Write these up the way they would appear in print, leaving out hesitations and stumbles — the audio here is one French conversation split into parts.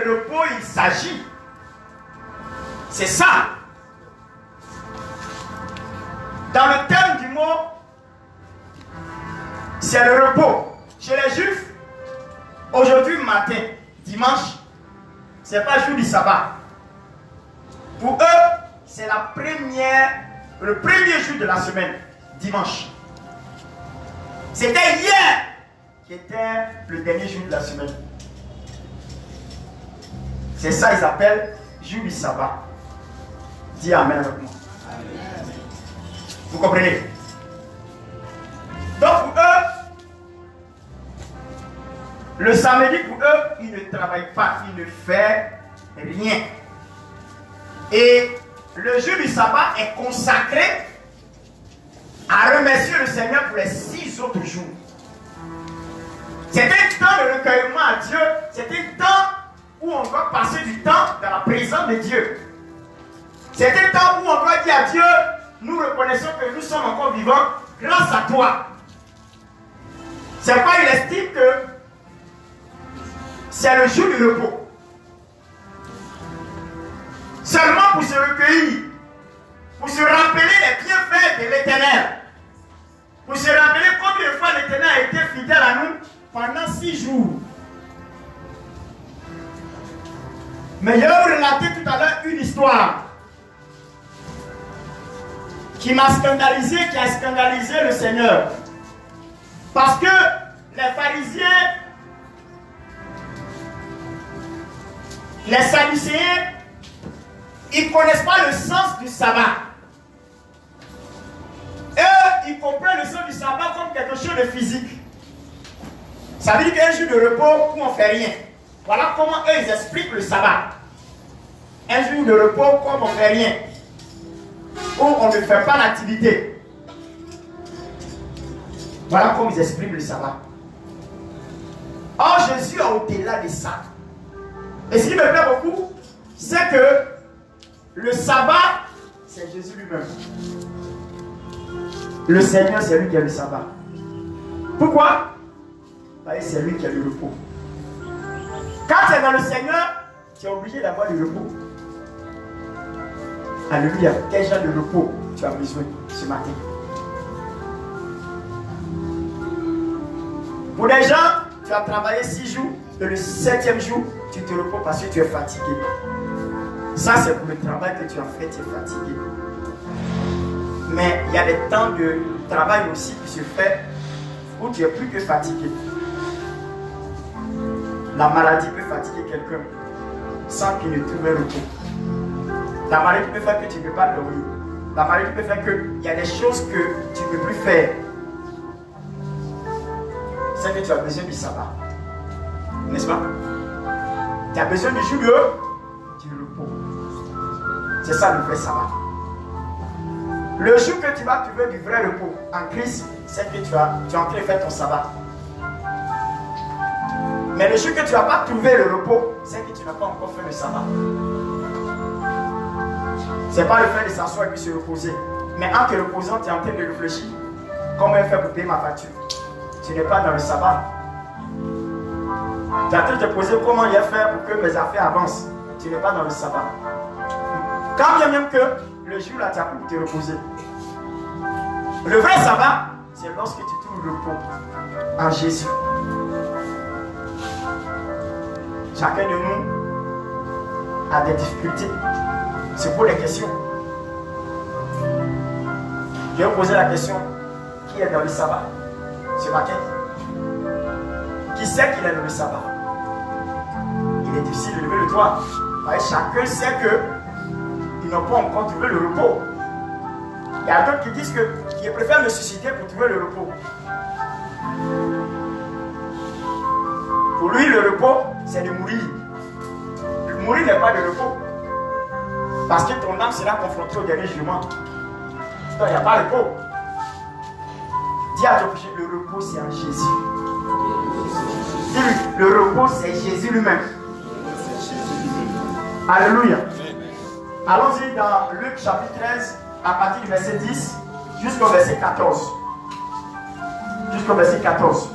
quel repos il s'agit. C'est ça. Dans le thème du mot, c'est le repos. Chez les Juifs, aujourd'hui matin, dimanche, c'est pas jour du sabbat. Pour eux, c'est le premier jour de la semaine, dimanche. C'était hier qui était le dernier jour de la semaine. C'est ça qu'ils appellent jour du sabbat. Dis amen avec moi. Amen. Vous comprenez? Donc pour eux, le samedi pour eux, ils ne travaillent pas, ils ne font rien. Et le jour du sabbat est consacré à remercier le Seigneur pour les 6 autres jours. C'est un temps de recueillement à Dieu, c'est un temps où on doit passer du temps dans la présence de Dieu. C'est un temps où on doit dire à Dieu, nous reconnaissons que nous sommes encore vivants grâce à toi. C'est pas il estime que c'est le jour du repos. Seulement pour se recueillir, pour se rappeler les bienfaits de l'Éternel, pour se rappeler combien de fois l'Éternel a été fidèle à nous pendant 6 jours. Mais je vais vous relater tout à l'heure une histoire qui m'a scandalisé, qui a scandalisé le Seigneur. Parce que les pharisiens, les sadducéens, ils ne connaissent pas le sens du sabbat. Eux, ils comprennent le sens du sabbat comme quelque chose de physique. Ça veut dire qu'un jour de repos où on ne fait rien. Voilà comment eux, ils expliquent le sabbat. Un jour de repos comme on ne fait rien. Où on ne fait pas l'activité. Voilà comment ils expriment le sabbat. Or, Jésus est au-delà de ça. Et ce qui me plaît beaucoup, c'est que le sabbat, c'est Jésus lui-même. Le Seigneur, c'est lui qui a le sabbat. Pourquoi? Parce que c'est lui qui a le repos. Quand tu es dans le Seigneur, tu es obligé d'avoir le repos. Alléluia. Quel genre de repos tu as besoin ce matin? Pour des gens, tu as travaillé 6 jours et le 7e jour, tu te reposes parce que tu es fatigué. Ça, c'est pour le travail que tu as fait, tu es fatigué. Mais il y a des temps de travail aussi qui se fait où tu es plus que fatigué. La maladie peut fatiguer quelqu'un sans qu'il ne trouve un repos. La maladie peut faire que tu ne peux pas dormir. La maladie peut faire qu'il y a des choses que tu ne peux plus faire. C'est que tu as besoin du sabbat. N'est-ce pas? Tu as besoin du jour du repos. C'est ça le vrai sabbat. Le jour que tu vas trouver du vrai repos en Christ, c'est que tu es en train de faire ton sabbat. Mais le jour que tu n'as pas trouvé le repos, c'est que tu n'as pas encore fait le sabbat. Ce n'est pas le fait de s'asseoir et puis se reposer. Mais en te reposant, tu es en train de réfléchir. Comment faire pour payer ma facture? Tu n'es pas dans le sabbat. Tu es en train de te poser comment il y a faire pour que mes affaires avancent. Tu n'es pas dans le sabbat. Quand bien même que le jour là, tu as pu te reposer. Le vrai sabbat, c'est lorsque tu trouves le repos en Jésus. Chacun de nous a des difficultés. C'est pour les questions. Je vais poser la question, qui est dans le sabbat ce matin? Qui sait qu'il est dans le sabbat? Il est difficile de lever le doigt. Chacun sait qu'ils n'ont pas encore trouvé le repos. Il y a d'autres qui disent qu'ils préfèrent me susciter pour trouver le repos. Pour lui, le repos, c'est de mourir. Mourir n'est pas de repos. Parce que ton âme sera confrontée au dernier jugement. Donc il n'y a pas de repos. Dis à ton péché, le repos c'est en Jésus. Dis-lui, le repos c'est Jésus lui-même. Alléluia. Allons-y dans Luc chapitre 13, à partir du verset 10 jusqu'au verset 14. Jusqu'au verset 14.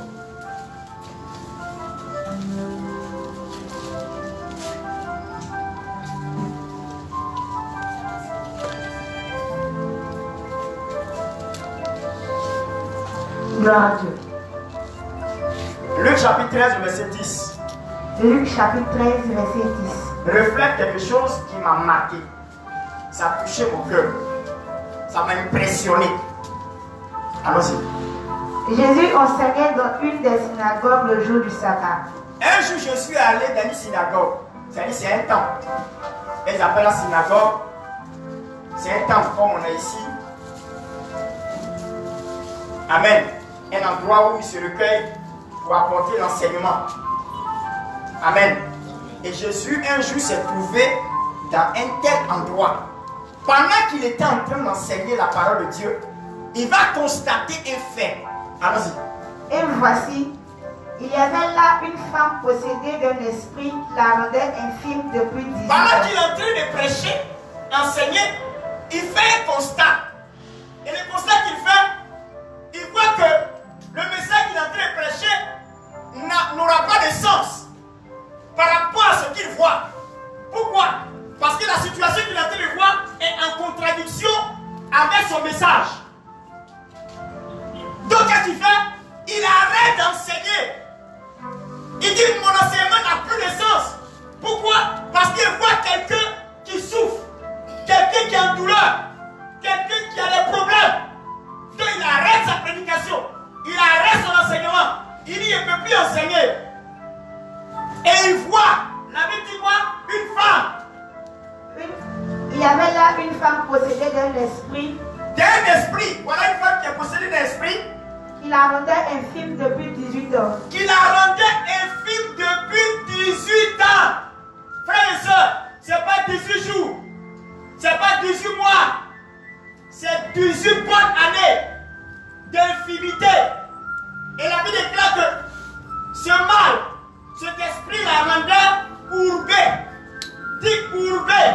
Gloire à Dieu. Luc chapitre 13, verset 10. Luc chapitre 13, verset 10. Reflète quelque chose qui m'a marqué. Ça a touché mon cœur. Ça m'a impressionné. Allons-y. Jésus enseignait dans une des synagogues le jour du sabbat. Un jour, je suis allé dans une synagogue. C'est-à-dire, c'est un temple. Ils appellent la synagogue. C'est un temple comme on a ici. Amen. Un endroit où ils se recueillent pour apporter l'enseignement. Amen. Et Jésus, un jour, s'est trouvé dans un tel endroit. Pendant qu'il était en train d'enseigner la parole de Dieu, il va constater un fait. Allons-y. Et voici, il y avait là une femme possédée d'un esprit qui la rendait infime depuis 18 ans. Pendant qu'il est en train de prêcher, enseigner, il fait un constat. Et le constat qu'il fait, il voit que le message qu'il est en train de prêcher n'aura pas de sens par rapport à ce qu'il voit. Pourquoi? Parce que la situation qu'il est en train de voir est en contradiction avec son message. Donc qu'est-ce qu'il fait? Il arrête d'enseigner. Il dit mon enseignement n'a plus de sens. Pourquoi? Parce qu'il voit quelqu'un qui souffre, quelqu'un qui est en douleur, quelqu'un qui a des problèmes. Donc il arrête sa prédication, il arrête son enseignement. Il dit il ne peut plus enseigner. Et il voit, la Bible dit quoi? Une femme. Il y avait là une femme possédée d'un esprit. D'un esprit. Voilà une femme qui est possédée d'un esprit. Qui la rendait infime depuis 18 ans. Qui la rendait infime depuis 18 ans. Frères et sœurs, ce n'est pas 18 jours. Ce n'est pas 18 mois. C'est 18 bonnes années d'infimité. Et la Bible déclare que ce mal, cet esprit la rendait courbée. Dis courbée.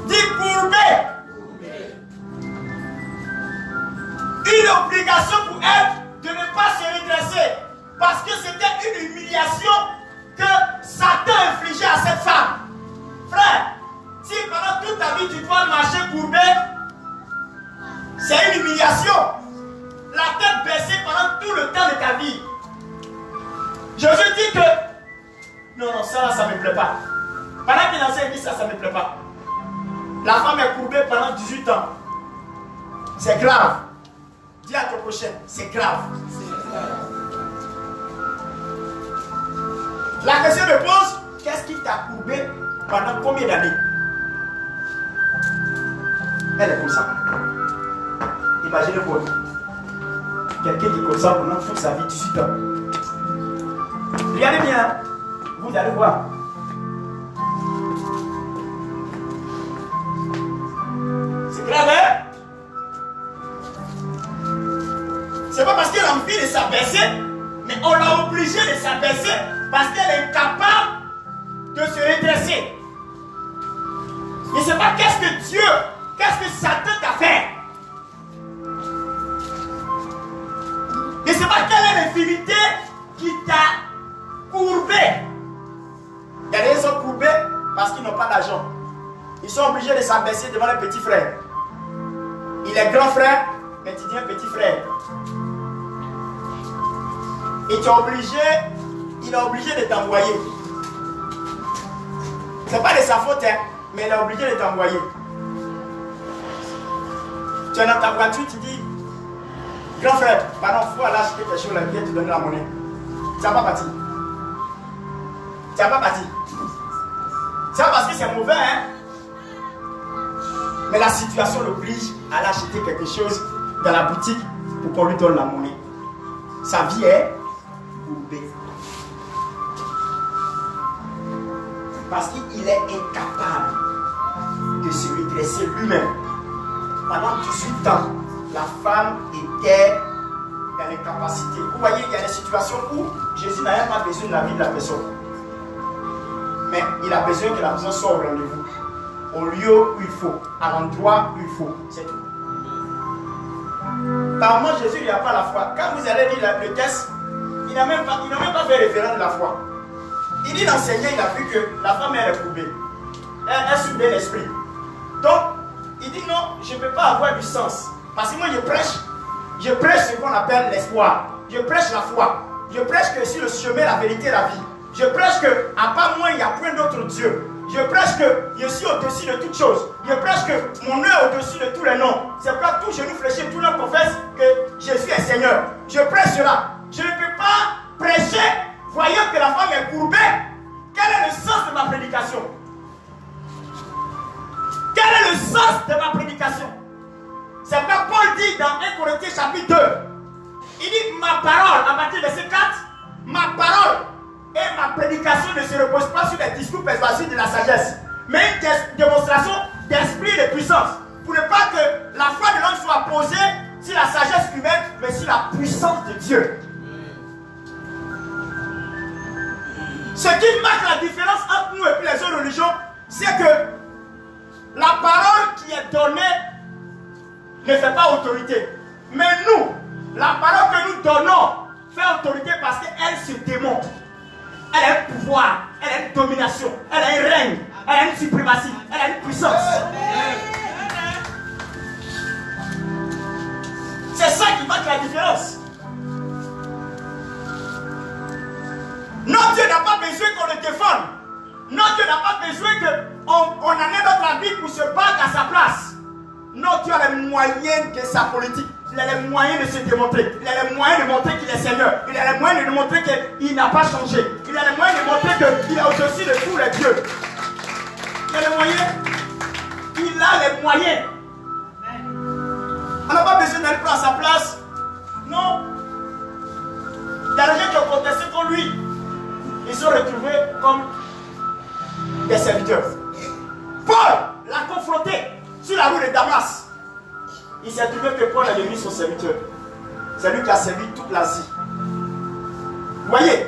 Dis courbée. Une obligation pour elle de ne pas se redresser. Parce que c'était une humiliation que Satan infligeait à cette femme. Frère, si pendant toute ta vie tu dois marcher courbé, c'est une humiliation. La tête baissée pendant tout le temps de ta vie. Jésus dit que non, ça ne me plaît pas. Pendant qu'il enseigne, il dit ça ne me plaît pas. La femme est courbée pendant 18 ans. C'est grave. Dis à ton prochain, c'est grave. La question me pose, qu'est-ce qui t'a courbé pendant combien d'années? Elle est comme ça. Imaginez-vous. Quelqu'un qui est comme ça pendant toute sa vie, 18 ans. Regardez bien, vous allez voir. C'est grave, hein? C'est pas parce qu'elle a envie de s'abaisser, mais on l'a obligée de s'abaisser parce qu'elle est incapable de se redresser. Je ne sais pas qu'est-ce que Satan t'a fait. Je ne sais pas quelle est l'infimité qui t'a courbé. Il y a des gens qui sont courbés parce qu'ils n'ont pas d'argent. Ils sont obligés de s'abaisser devant les petits frères. Il est grand frère, mais tu dis un petit frère. Et il est obligé de t'envoyer. Ce n'est pas de sa faute, hein, mais il est obligé de t'envoyer. Tu es dans ta voiture, tu dis, grand frère, pardon, il faut aller acheter quelque chose là, viens te donner la monnaie. Tu n'as pas parti. Tu n'as pas parti. C'est pas parce que c'est mauvais, hein. Mais la situation l'oblige à aller acheter quelque chose dans la boutique pour qu'on lui donne la monnaie. Sa vie est courbée. Parce qu'il est incapable de se redresser lui-même. Pendant 18 ans, la femme était dans l'incapacité. Vous voyez, il y a des situations où Jésus n'a même pas besoin de la vie de la personne. Mais il a besoin que la personne soit au rendez-vous. Au lieu où il faut, à l'endroit où il faut. C'est tout. Par moment, Jésus n'y a pas la foi. Quand vous allez lire le texte, il n'a même pas fait référence de la foi. Il dit l'enseignant, il a vu que la femme est courbée. Elle subit l'esprit. Donc, il dit non, je ne peux pas avoir du sens. Parce que moi je prêche, Je prêche ce qu'on appelle l'espoir. Je prêche la foi. Je prêche que sur le chemin, la vérité, la vie. Je prêche que, à part moi, il n'y a point d'autre Dieu. Je prêche que je suis au-dessus de toutes choses. Je prêche que mon nom est au-dessus de tous les noms. C'est pourquoi tout genou fléchi, tout le monde confesse que Jésus est Seigneur. Je prêche cela. Je ne peux pas prêcher, voyant que la femme est courbée. Quel est le sens de ma prédication? Quel est le sens de ma prédication? C'est pourquoi Paul dit dans 1 Corinthiens chapitre 2, il dit ma parole, à partir de verset 4, ma parole et ma prédication ne se reposent pas sur des discours persuasifs de la sagesse, mais une démonstration d'esprit et de puissance, pour ne pas que la foi de l'homme soit posée sur la sagesse humaine, mais sur la puissance de Dieu. Ce qui marque la différence entre nous et puis les autres religions, c'est que la parole qui est donnée ne fait pas autorité. Mais nous, la parole que nous donnons fait autorité parce qu'elle se démontre. Elle a un pouvoir, elle a une domination, elle a un règne, elle a une suprématie, elle a une puissance. C'est ça qui marque la différence. Notre Dieu n'a pas besoin qu'on le défende. Notre Dieu n'a pas besoin qu'on amène notre habit pour se battre à sa place. Notre Dieu a les moyens de sa politique. Il a les moyens de se démontrer. Il a les moyens de montrer qu'il est Seigneur. Il a les moyens de montrer qu'il n'a pas changé. Il a les moyens de montrer qu'il est au-dessus de tous les dieux. Il a les moyens. Il a les moyens. On n'a pas besoin d'aller prendre sa place. Non. Il y a des gens qui ont contesté contre lui. Ils sont retrouvés comme des serviteurs. Paul l'a confronté sur la rue de Damas. Il s'est trouvé que Paul est devenu son serviteur. C'est lui qui a servi toute l'Asie. Vous voyez?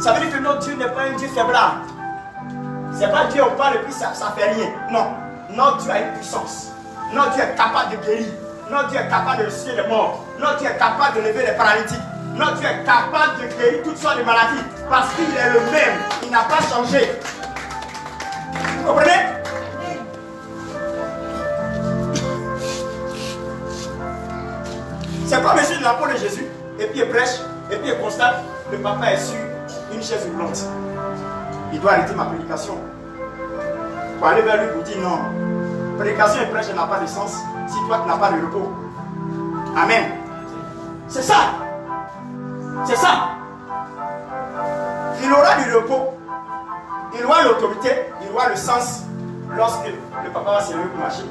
Ça veut dire que notre Dieu n'est pas un Dieu faiblard. C'est pas Dieu on parle et puis ça fait rien. Non. Notre Dieu a une puissance. Notre Dieu est capable de guérir. Notre Dieu est capable de ressusciter les morts. Notre Dieu est capable de lever les paralytiques. Notre Dieu est capable de guérir toutes sortes de maladies. Parce qu'il est le même. Il n'a pas changé. Vous comprenez? C'est comme Jésus de la peau de Jésus. Et puis il prêche. Et puis il constate. Le papa est sur une chaise roulante. Il doit arrêter ma prédication. Pour aller vers lui pour dire non. Prédication et prêche n'a pas de sens si toi tu n'as pas de repos. Amen. C'est ça. C'est ça. Il aura du repos. Il aura l'autorité. Il aura le sens lorsque le papa va se lever pour marcher.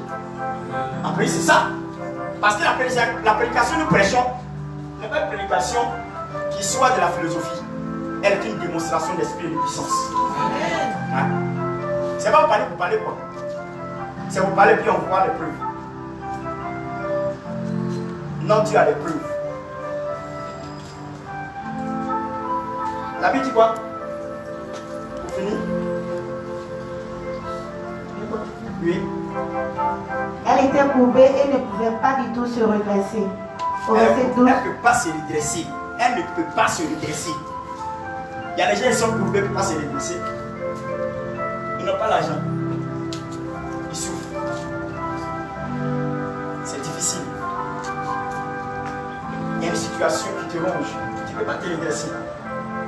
Après c'est ça. Parce que la prédication que nous prêchons n'est pas une prédication qui soit de la philosophie. Elle est une démonstration d'esprit et de puissance. Hein? C'est pas vous parler pour parler quoi. C'est vous parler puis on voit les preuves. Notre Dieu a les preuves. La Bible dit quoi? Pour finir? Oui. Elle était courbée et ne pouvait pas du tout se redresser. Au verset 12. Elle ne peut pas se redresser. Elle ne peut pas se redresser. Il y a des gens qui sont courbés, ils ne peuvent pas se redresser. Ils n'ont pas l'argent. Ils souffrent. C'est difficile. Il y a une situation qui te ronge. Tu ne peux pas te redresser.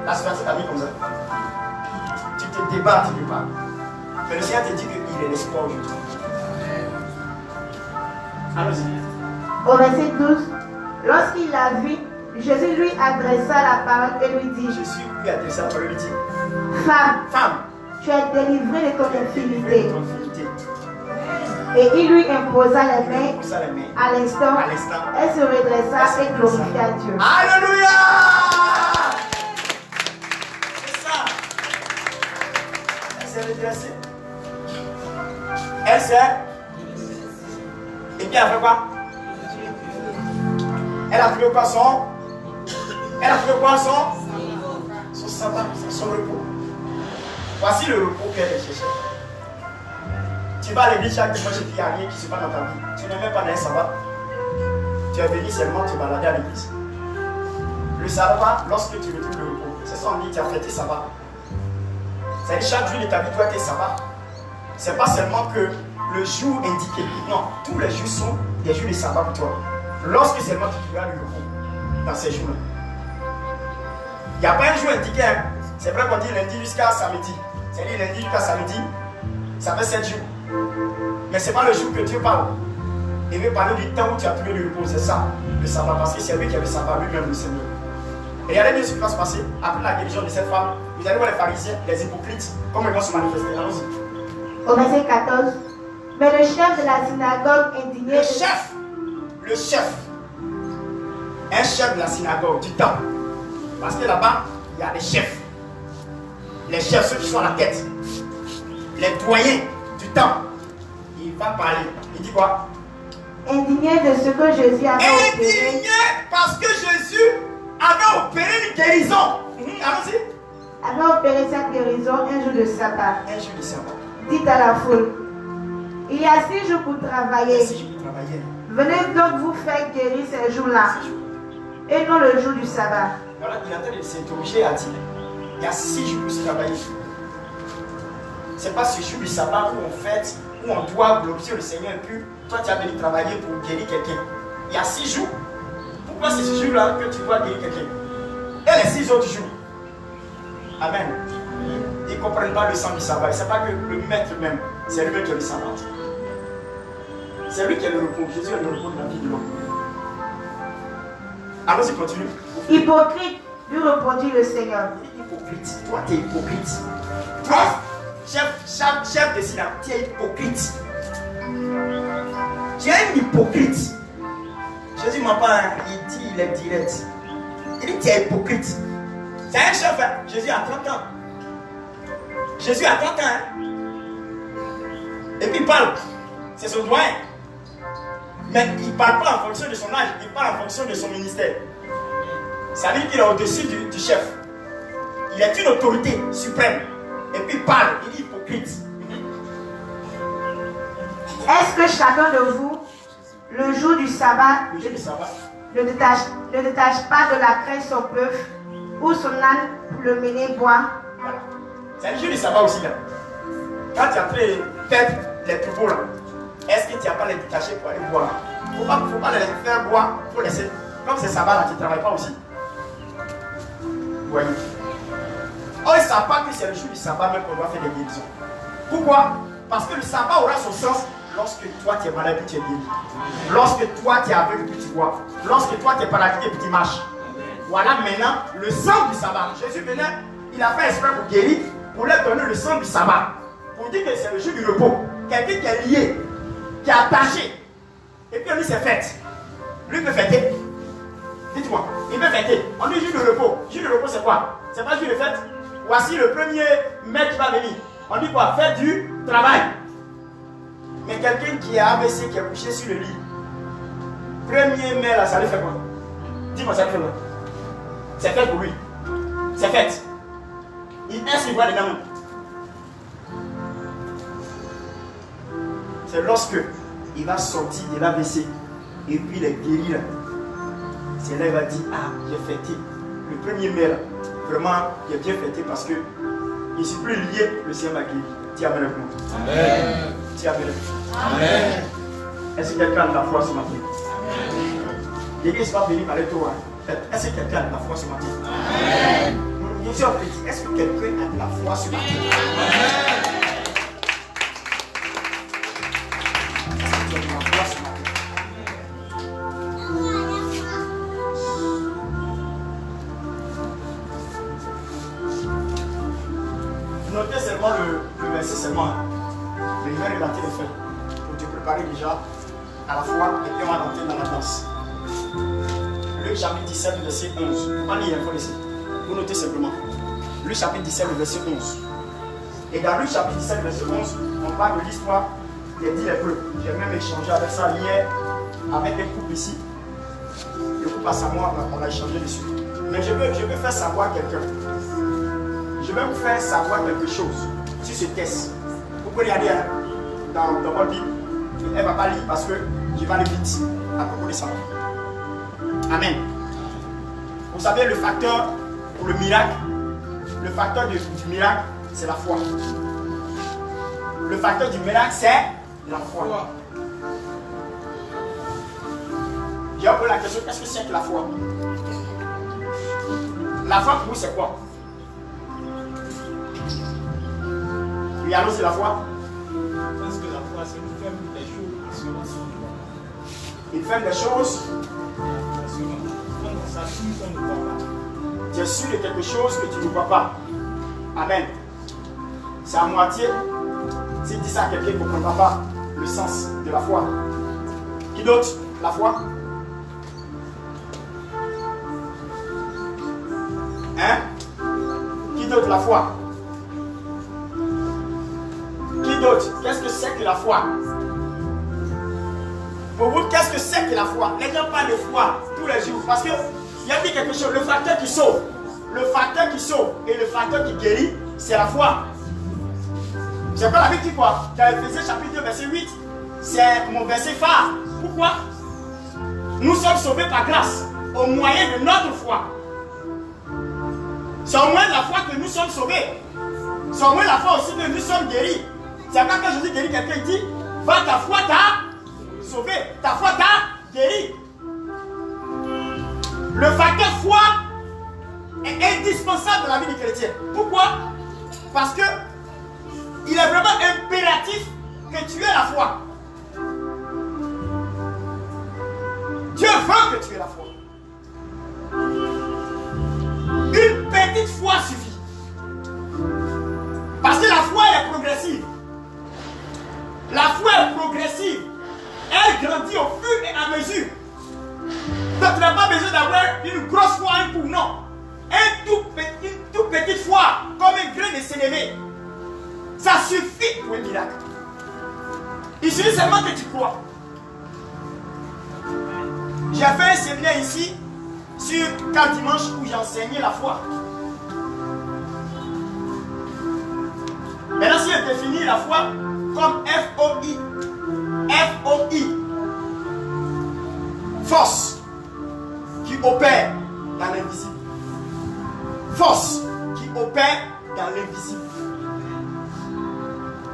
La situation t'a mis comme ça. Tu te débats, tu ne peux pas. Mais le Seigneur te dit qu'il est l'espoir aujourd'hui. Allons-y. Au verset 12, lorsqu'il l'a vu, Jésus lui adressa la parole et lui dit, Jésus lui adressa la parole et lui dit, Femme, tu es délivrée de ton infirmité. de ton infirmité. Et il lui imposa les mains. Imposa les mains. À l'instant, elle se redressa et glorifia Dieu. Alléluia! C'est ça. Elle s'est redressée. Elle s'est. Et puis elle a fait quoi? Elle a trouvé quoi son? Elle a trouvé quoi son sabbat, son repos. Voici le repos qu'elle cherchait. Tu vas à l'église chaque dimanche et puis il n'y a rien qui se passe dans ta vie. Tu n'es même pas dans un sabbat. Tu es venu seulement te balader à l'église. Le sabbat, lorsque tu retrouves le repos, c'est ça on dit tu as fêté sabbat. C'est-à-dire chaque jour de ta vie doit être sabbat. C'est pas seulement que le jour indiqué. Non, tous les jours sont des jours de sabbat pour toi. lorsque seulement tu trouveras le repos dans ces jours-là. Il n'y a pas un jour indiqué. Hein. C'est vrai qu'on dit lundi jusqu'à samedi. C'est-à-dire lundi jusqu'à samedi, ça fait 7 jours. Mais ce n'est pas le jour que Dieu parle. Il veut parler du temps où tu as trouvé le repos. C'est ça, le sabbat. Parce que c'est lui qui a le sabbat, lui-même le Seigneur. Et regardez bien ce qui va se passer après la guérison de cette femme. Vous allez voir les pharisiens, les hypocrites, comment ils vont se manifester. Allons-y. Au verset 14. Mais le chef de la synagogue indigné. Le chef, un chef de la synagogue du temple. Parce que là-bas, il y a des chefs. Les chefs, ceux qui sont à la tête. Les doyens du temple. Il va parler. Il dit quoi? Indigné de ce que Jésus avait opéré. Indigné parce que Jésus avait opéré une guérison. Allons-y. Avait opéré cette guérison un jour de sabbat. Un jour de sabbat. Dit à la foule, il y a 6 jours pour travailler. 6 jours pour travailler. Venez donc vous faire guérir ces jours-là. Et non le jour du sabbat. Voilà, il est en train de s'interroger à dire, il y a 6 jours pour se travailler. Ce n'est pas ce jour du sabbat où on fête, où on doit glorifier le Seigneur, et puis toi tu as venu travailler pour guérir quelqu'un. Il y a 6 jours. Pourquoi c'est ce jour-là que tu dois guérir quelqu'un? Et les 6 autres jours. Amen. Ils ne comprennent pas le sens du sabbat. Ce n'est pas que le maître même, c'est lui-même qui est le sabbat. C'est lui qui est le repos. Jésus est le repos de la vie de l'homme. Allons-y, continue. Hypocrite, lui répondit le Seigneur. Hypocrite. Toi, tu es hypocrite. Toi, chef de synagogue, tu es hypocrite. Tu es un hypocrite. Jésus m'a pas, il dit, il est direct. Il dit, tu es hypocrite. C'est un chef, hein? Jésus a 30 ans. Jésus a 30 ans. Hein? Et puis il parle. C'est son doyen. Mais il ne parle pas en fonction de son âge, il parle en fonction de son ministère. Ça veut dire qu'il est au-dessus du chef. Il est une autorité suprême. Et puis il parle, il dit hypocrite. Est-ce que chacun de vous, le jour du sabbat, ne détache pas de la crête son bœuf ou son âne pour le mener boire? Voilà. C'est le jour du sabbat aussi là. Quand tu as fait les troupeaux là, est-ce que tu n'as pas les détacher pour aller boire? Il ne faut pas les faire boire, il faut laisser. Comme c'est sabbat là, tu ne travailles pas aussi. Vous voyez? Oh, ils ne savent pas que c'est le jour du sabbat même qu'on doit faire des guérisons. Pourquoi? Parce que le sabbat aura son sens lorsque toi tu es malade et tu es guéri. Lorsque toi tu es aveugle et tu vois. Lorsque toi tu es paralytique et tu marches. Voilà maintenant le sang du sabbat. Jésus venait, il a fait exprès pour guérir, pour leur donner le sang du sabbat. Pour dire que c'est le jour du repos. Quelqu'un qui est lié, qui est attaché. Et puis lui c'est fête. Lui peut fêter. Dites-moi, il peut fêter. On dit jour de repos. Jour de repos c'est quoi? C'est pas jour de fête. Voici le 1er mai qui va venir. On dit quoi? Fête du travail. Mais quelqu'un qui est AVC, qui est couché sur le lit, 1er mai là, ça lui fait quoi? Dis-moi, ça lui fait quoi? C'est fait pour lui. C'est fait. Est-ce qu'il voit dedans même? C'est lorsque il va sortir de l'AVC et puis il est guéri là. C'est là qu'il va dire, ah, j'ai fêté. Le 1er mai là, vraiment, j'ai bien fêté parce que je ne suis plus lié, le Seigneur m'a guéri. Tu amènes avec moi. Amen. Tu amènes avec moi. Amen. Est-ce que quelqu'un a de la foi ce matin? L'église va venir parler de toi. Est-ce que quelqu'un a de la foi ce matin? Amen. Je suis en petit. Est-ce que quelqu'un a de la foi ce matin? Amen. Notez seulement le verset seulement. Mais je vais relater les faits pour te préparer déjà à la foi et puis on va entrer dans la danse. Luc chapitre 17, le verset 11. Il ne faut pas lire, il faut laisser. Vous notez simplement. Luc chapitre 17, le verset 11. Et dans Luc chapitre 17, le verset 11, on parle de l'histoire des 10 lépreux. J'ai même échangé avec ça hier avec un couple ici. Le couple à Samoa, on a échangé dessus. Mais je veux faire savoir quelqu'un. Je vais vous faire savoir quelque chose sur ce test. Vous pouvez regarder hein, dans votre Bible. Elle ne va pas lire parce que je vais aller vite à propos de ça. Amen. Vous savez, le facteur pour le miracle, le facteur du miracle, c'est la foi. Le facteur du miracle, c'est la foi. Je vais poser la question, qu'est-ce que c'est que la foi? La foi pour vous c'est quoi? Oui, allons, c'est la foi. Je pense que la foi c'est une ferme des choses. Il fait des choses. On s'assure qu'on ne voit pas. Tu es sûr de quelque chose que tu ne vois pas. Amen. C'est à moitié. Si tu dis ça à quelqu'un qui ne comprendra pas le sens de la foi. Qui d'autre? La foi? Hein? Qui d'autre la foi? Qui d'autre? Qu'est-ce que c'est que la foi? Pour vous, qu'est-ce que c'est que la foi? Les gens parlent de foi tous les jours. Parce qu'il y a dit quelque chose. Le facteur qui sauve. Le facteur qui sauve et le facteur qui guérit, c'est la foi. C'est quoi la Bible dit quoi? Dans Ephésiens chapitre 2, verset 8. C'est mon verset phare. Pourquoi? Nous sommes sauvés par grâce au moyen de notre foi. C'est au moyen de la foi que nous sommes sauvés. C'est au moyen de la foi aussi que nous sommes guéris. C'est quand Jésus guérit quelqu'un, il dit, va, ta foi t'a sauvé, ta foi t'a guéri. Le facteur foi est indispensable dans la vie du chrétien. Pourquoi? Parce que il est vraiment impératif que tu aies la foi. Dieu veut que tu aies la foi. Une petite foi suffit. Parce que la foi est progressive. La foi est progressive. Elle grandit au fur et à mesure. Donc tu n'as pas besoin d'avoir une grosse foi, un coup, non. Une toute petite foi, comme un grain de sénévé. Ça suffit pour un miracle. Il suffit seulement que tu crois. J'ai fait un séminaire ici sur 4 dimanches où j'ai enseigné la foi. Maintenant, si je définis la foi comme F-O-I, F-O-I, force qui opère dans l'invisible. Force qui opère dans l'invisible.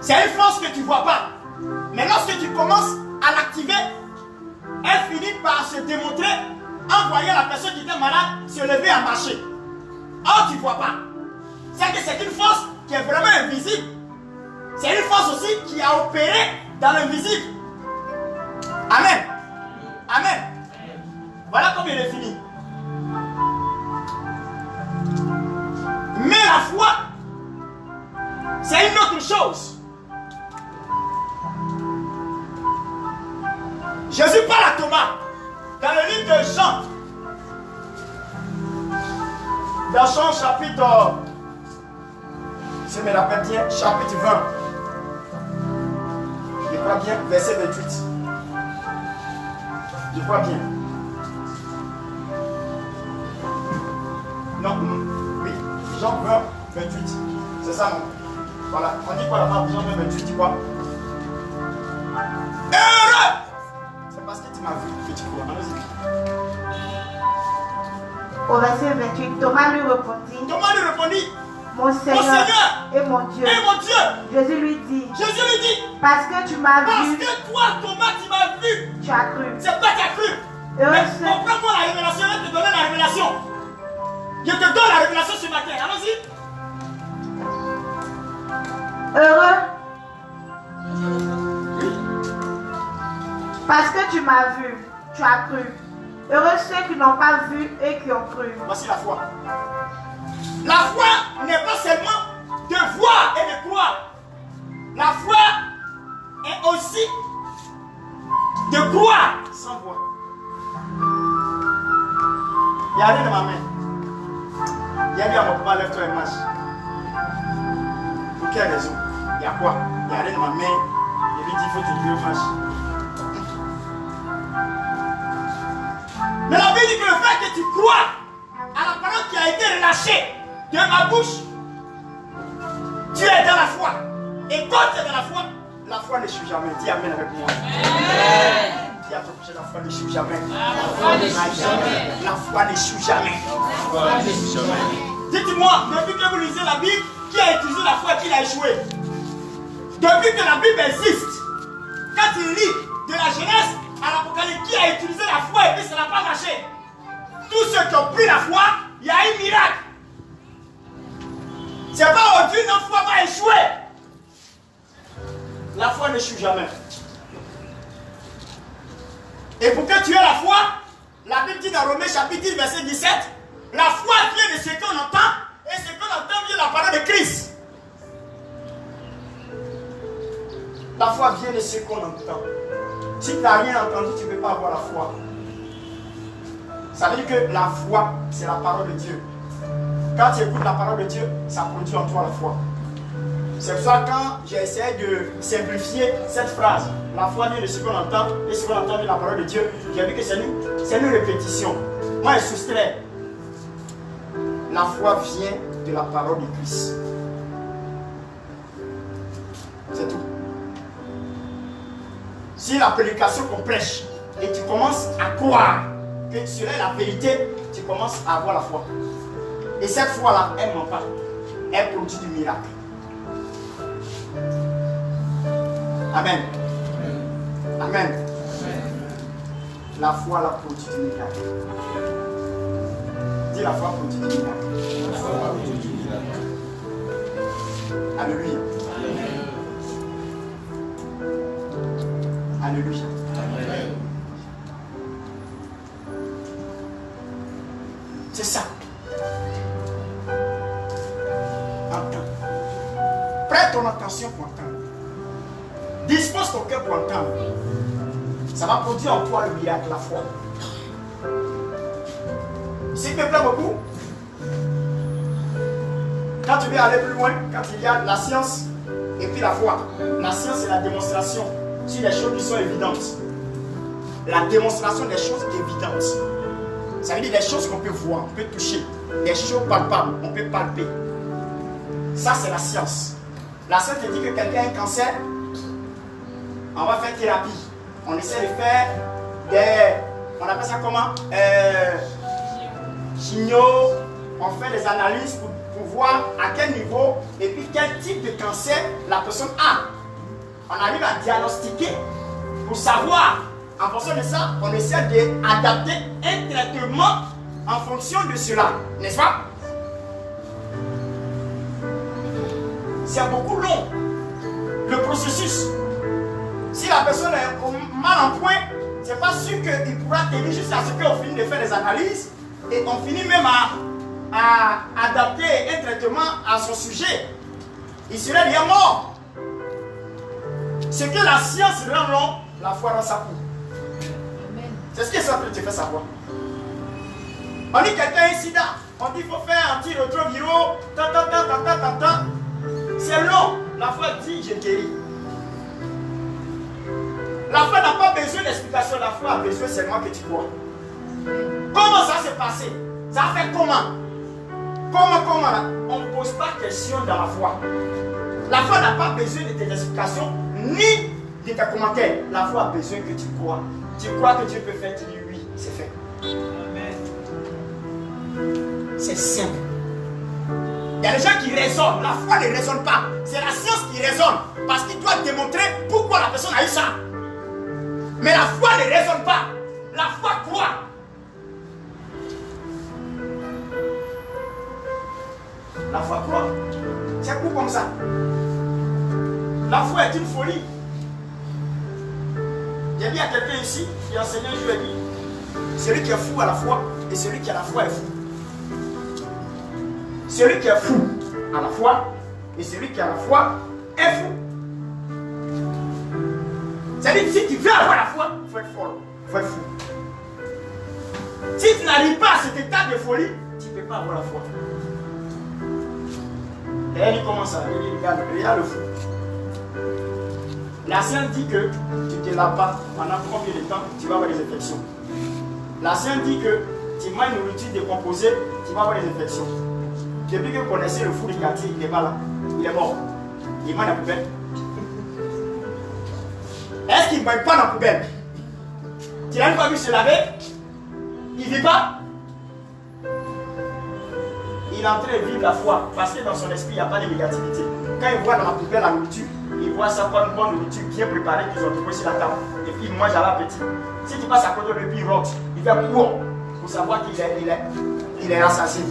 C'est une force que tu ne vois pas. Mais lorsque tu commences à l'activer, elle finit par se démontrer en voyant la personne qui était malade se lever à marcher. Or, tu ne vois pas. C'est que c'est une force qui est vraiment invisible. C'est une force aussi qui a opéré dans l'invisible. Amen. Amen. Voilà comment il est fini. Mais la foi, c'est une autre chose. Jésus parle à Thomas dans le livre de Jean. Dans Jean chapitre, si je me rappelle bien, chapitre 20. Je crois bien, verset 28. Je crois bien. Non, oui, Jean 20, 28. C'est ça, non? Voilà, on dit quoi là-bas? Jean 20, 28, dis quoi? Heureux! C'est parce que tu m'as vu que tu crois. Allons-y. Au verset 28, Thomas lui répondit, mon Seigneur et mon Dieu. Jésus lui dit, parce que tu m'as vu. Parce que toi, Thomas, tu m'as vu. Tu as cru. C'est pas tu as cru. Mais comprends-moi la révélation, je vais te donner la révélation. Je te donne la révélation ce matin. Allons-y. Heureux. Parce que tu m'as vu, tu as cru. Heureux ceux qui n'ont pas vu et qui ont cru. Voici la foi. La foi n'est pas seulement de voir et de croire. La foi est aussi de croire sans voir. Il y a rien dans ma main. Il y a dit à mon papa, lève-toi et marche. Pour quelle raison? Il y a quoi? Il y a rien dans ma main. Il lui dit, il faut te lever et marche. Mais la Bible dit que le fait que tu crois à la parole qui a été relâchée de ma bouche, tu es dans la foi. Et quand tu es dans la foi n'échoue jamais. Dis Amen avec moi. Amen. Dis à ton prochain, la foi n'échoue jamais. La foi n'échoue jamais. La foi n'échoue jamais. Dites-moi, depuis que vous lisez la Bible, qui a utilisé la foi et qui a échoué? Depuis que la Bible existe, quand tu lis de la Genèse à l'Apocalypse qui a utilisé la foi et puis ça n'a pas marché. Tous ceux qui ont pris la foi, il y a un miracle. C'est pas aujourd'hui notre foi va échouer. La foi n'échoue jamais. Et pour que tu aies la foi, la Bible dit dans Romains chapitre 10 verset 17, la foi vient de ce qu'on entend et ce qu'on entend vient de la parole de Christ. La foi vient de ce qu'on entend. Si tu n'as rien entendu, tu ne peux pas avoir la foi. Ça veut dire que la foi, c'est la parole de Dieu. Quand tu écoutes la parole de Dieu, ça produit en toi la foi. C'est pour ça que quand j'ai essayé de simplifier cette phrase, la foi vient de ce qu'on entend et ce qu'on entend vient de la parole de Dieu, j'ai vu que c'est une répétition. Moi, je soustrais. La foi vient de la parole de Christ. C'est tout. Si la prédication qu'on prêche et tu commences à croire que cela est la vérité, tu commences à avoir la foi. Et cette foi-là, elle ne ment pas. Elle produit du miracle. Amen. Amen. La foi, la produit du miracle. Dis la foi produit du miracle. La foi produit du miracle. Alléluia. Alléluia. Amen. C'est ça. Entends. Prête ton attention pour entendre. Dispose ton cœur pour entendre. Ça va produire en toi le miracle, la foi. Ce qui me plaît beaucoup, quand tu veux aller plus loin, quand il y a la science et puis la foi. La science, c'est la démonstration sur les choses qui sont évidentes. La démonstration des choses évidentes. Ça veut dire des choses qu'on peut voir, on peut toucher. Des choses palpables, on peut palper. Ça, c'est la science. La science te dit que quelqu'un a un cancer, on va faire thérapie. On essaie de faire des... On appelle ça comment? Chimio. On fait des analyses pour voir à quel niveau et puis quel type de cancer la personne a. On arrive à diagnostiquer pour savoir. En fonction de ça, on essaie d'adapter un traitement en fonction de cela. N'est-ce pas? C'est beaucoup long, le processus. Si la personne est mal en point, c'est pas sûr qu'il pourra tenir jusqu'à ce qu'on finisse de faire des analyses et on finit même à adapter un traitement à son sujet. Il serait bien mort. Ce que la science rend long, la foi rend sa cour. C'est ce qui est en train de te faire savoir. On dit quelqu'un a un sida, on dit qu'il faut faire antirétroviraux, c'est long. La foi dit je guéris. La foi n'a pas besoin d'explication, la foi a besoin seulement que tu crois. Comment ça s'est passé? Ça a fait comment? Comment là? On ne pose pas de questions dans la foi. La foi n'a pas besoin de tes explications ni de tes commentaires. La foi a besoin que tu crois. Tu crois que Dieu peut faire, tu dis oui, c'est fait. Amen. C'est simple. Il y a des gens qui raisonnent. La foi ne raisonne pas. C'est la science qui raisonne. Parce qu'il doit démontrer pourquoi la personne a eu ça. Mais la foi ne raisonne pas. La foi croit. La foi croit. C'est pour comme ça. La foi est une folie. J'ai dit à quelqu'un ici qui enseignait, je lui ai dit, celui qui est fou à la foi et celui qui a la foi est fou. Celui qui est fou à la foi et celui qui a la foi est fou. C'est-à-dire si tu veux avoir la foi, il faut être folle, il faut être fou. Si tu n'arrives pas à cet état de folie, tu ne peux pas avoir la foi. Et elle dit comment ça? Elle dit regarde le fou. La science dit que tu ne te laves pas pendant combien de temps, tu vas avoir des infections. La science dit que tu manges une nourriture décomposée, tu vas avoir des infections. Depuis que vous connaissez le fou du quartier, il n'est pas là. Il est mort. Il mange la poubelle. Est-ce qu'il ne mange pas dans la poubelle? Tu n'as pas vu se laver? Il ne vit pas? Il est en train de vivre la foi parce que dans son esprit, il n'y a pas de négativité. Quand il voit dans la poubelle la nourriture, ils voient ça comme une bonne nourriture bien préparée qu'ils ont trouvée sur la table. Et puis ils mangent à l'appétit. Si tu passes à côté de lui, il rote, il fait pour savoir qu'il est rassasié.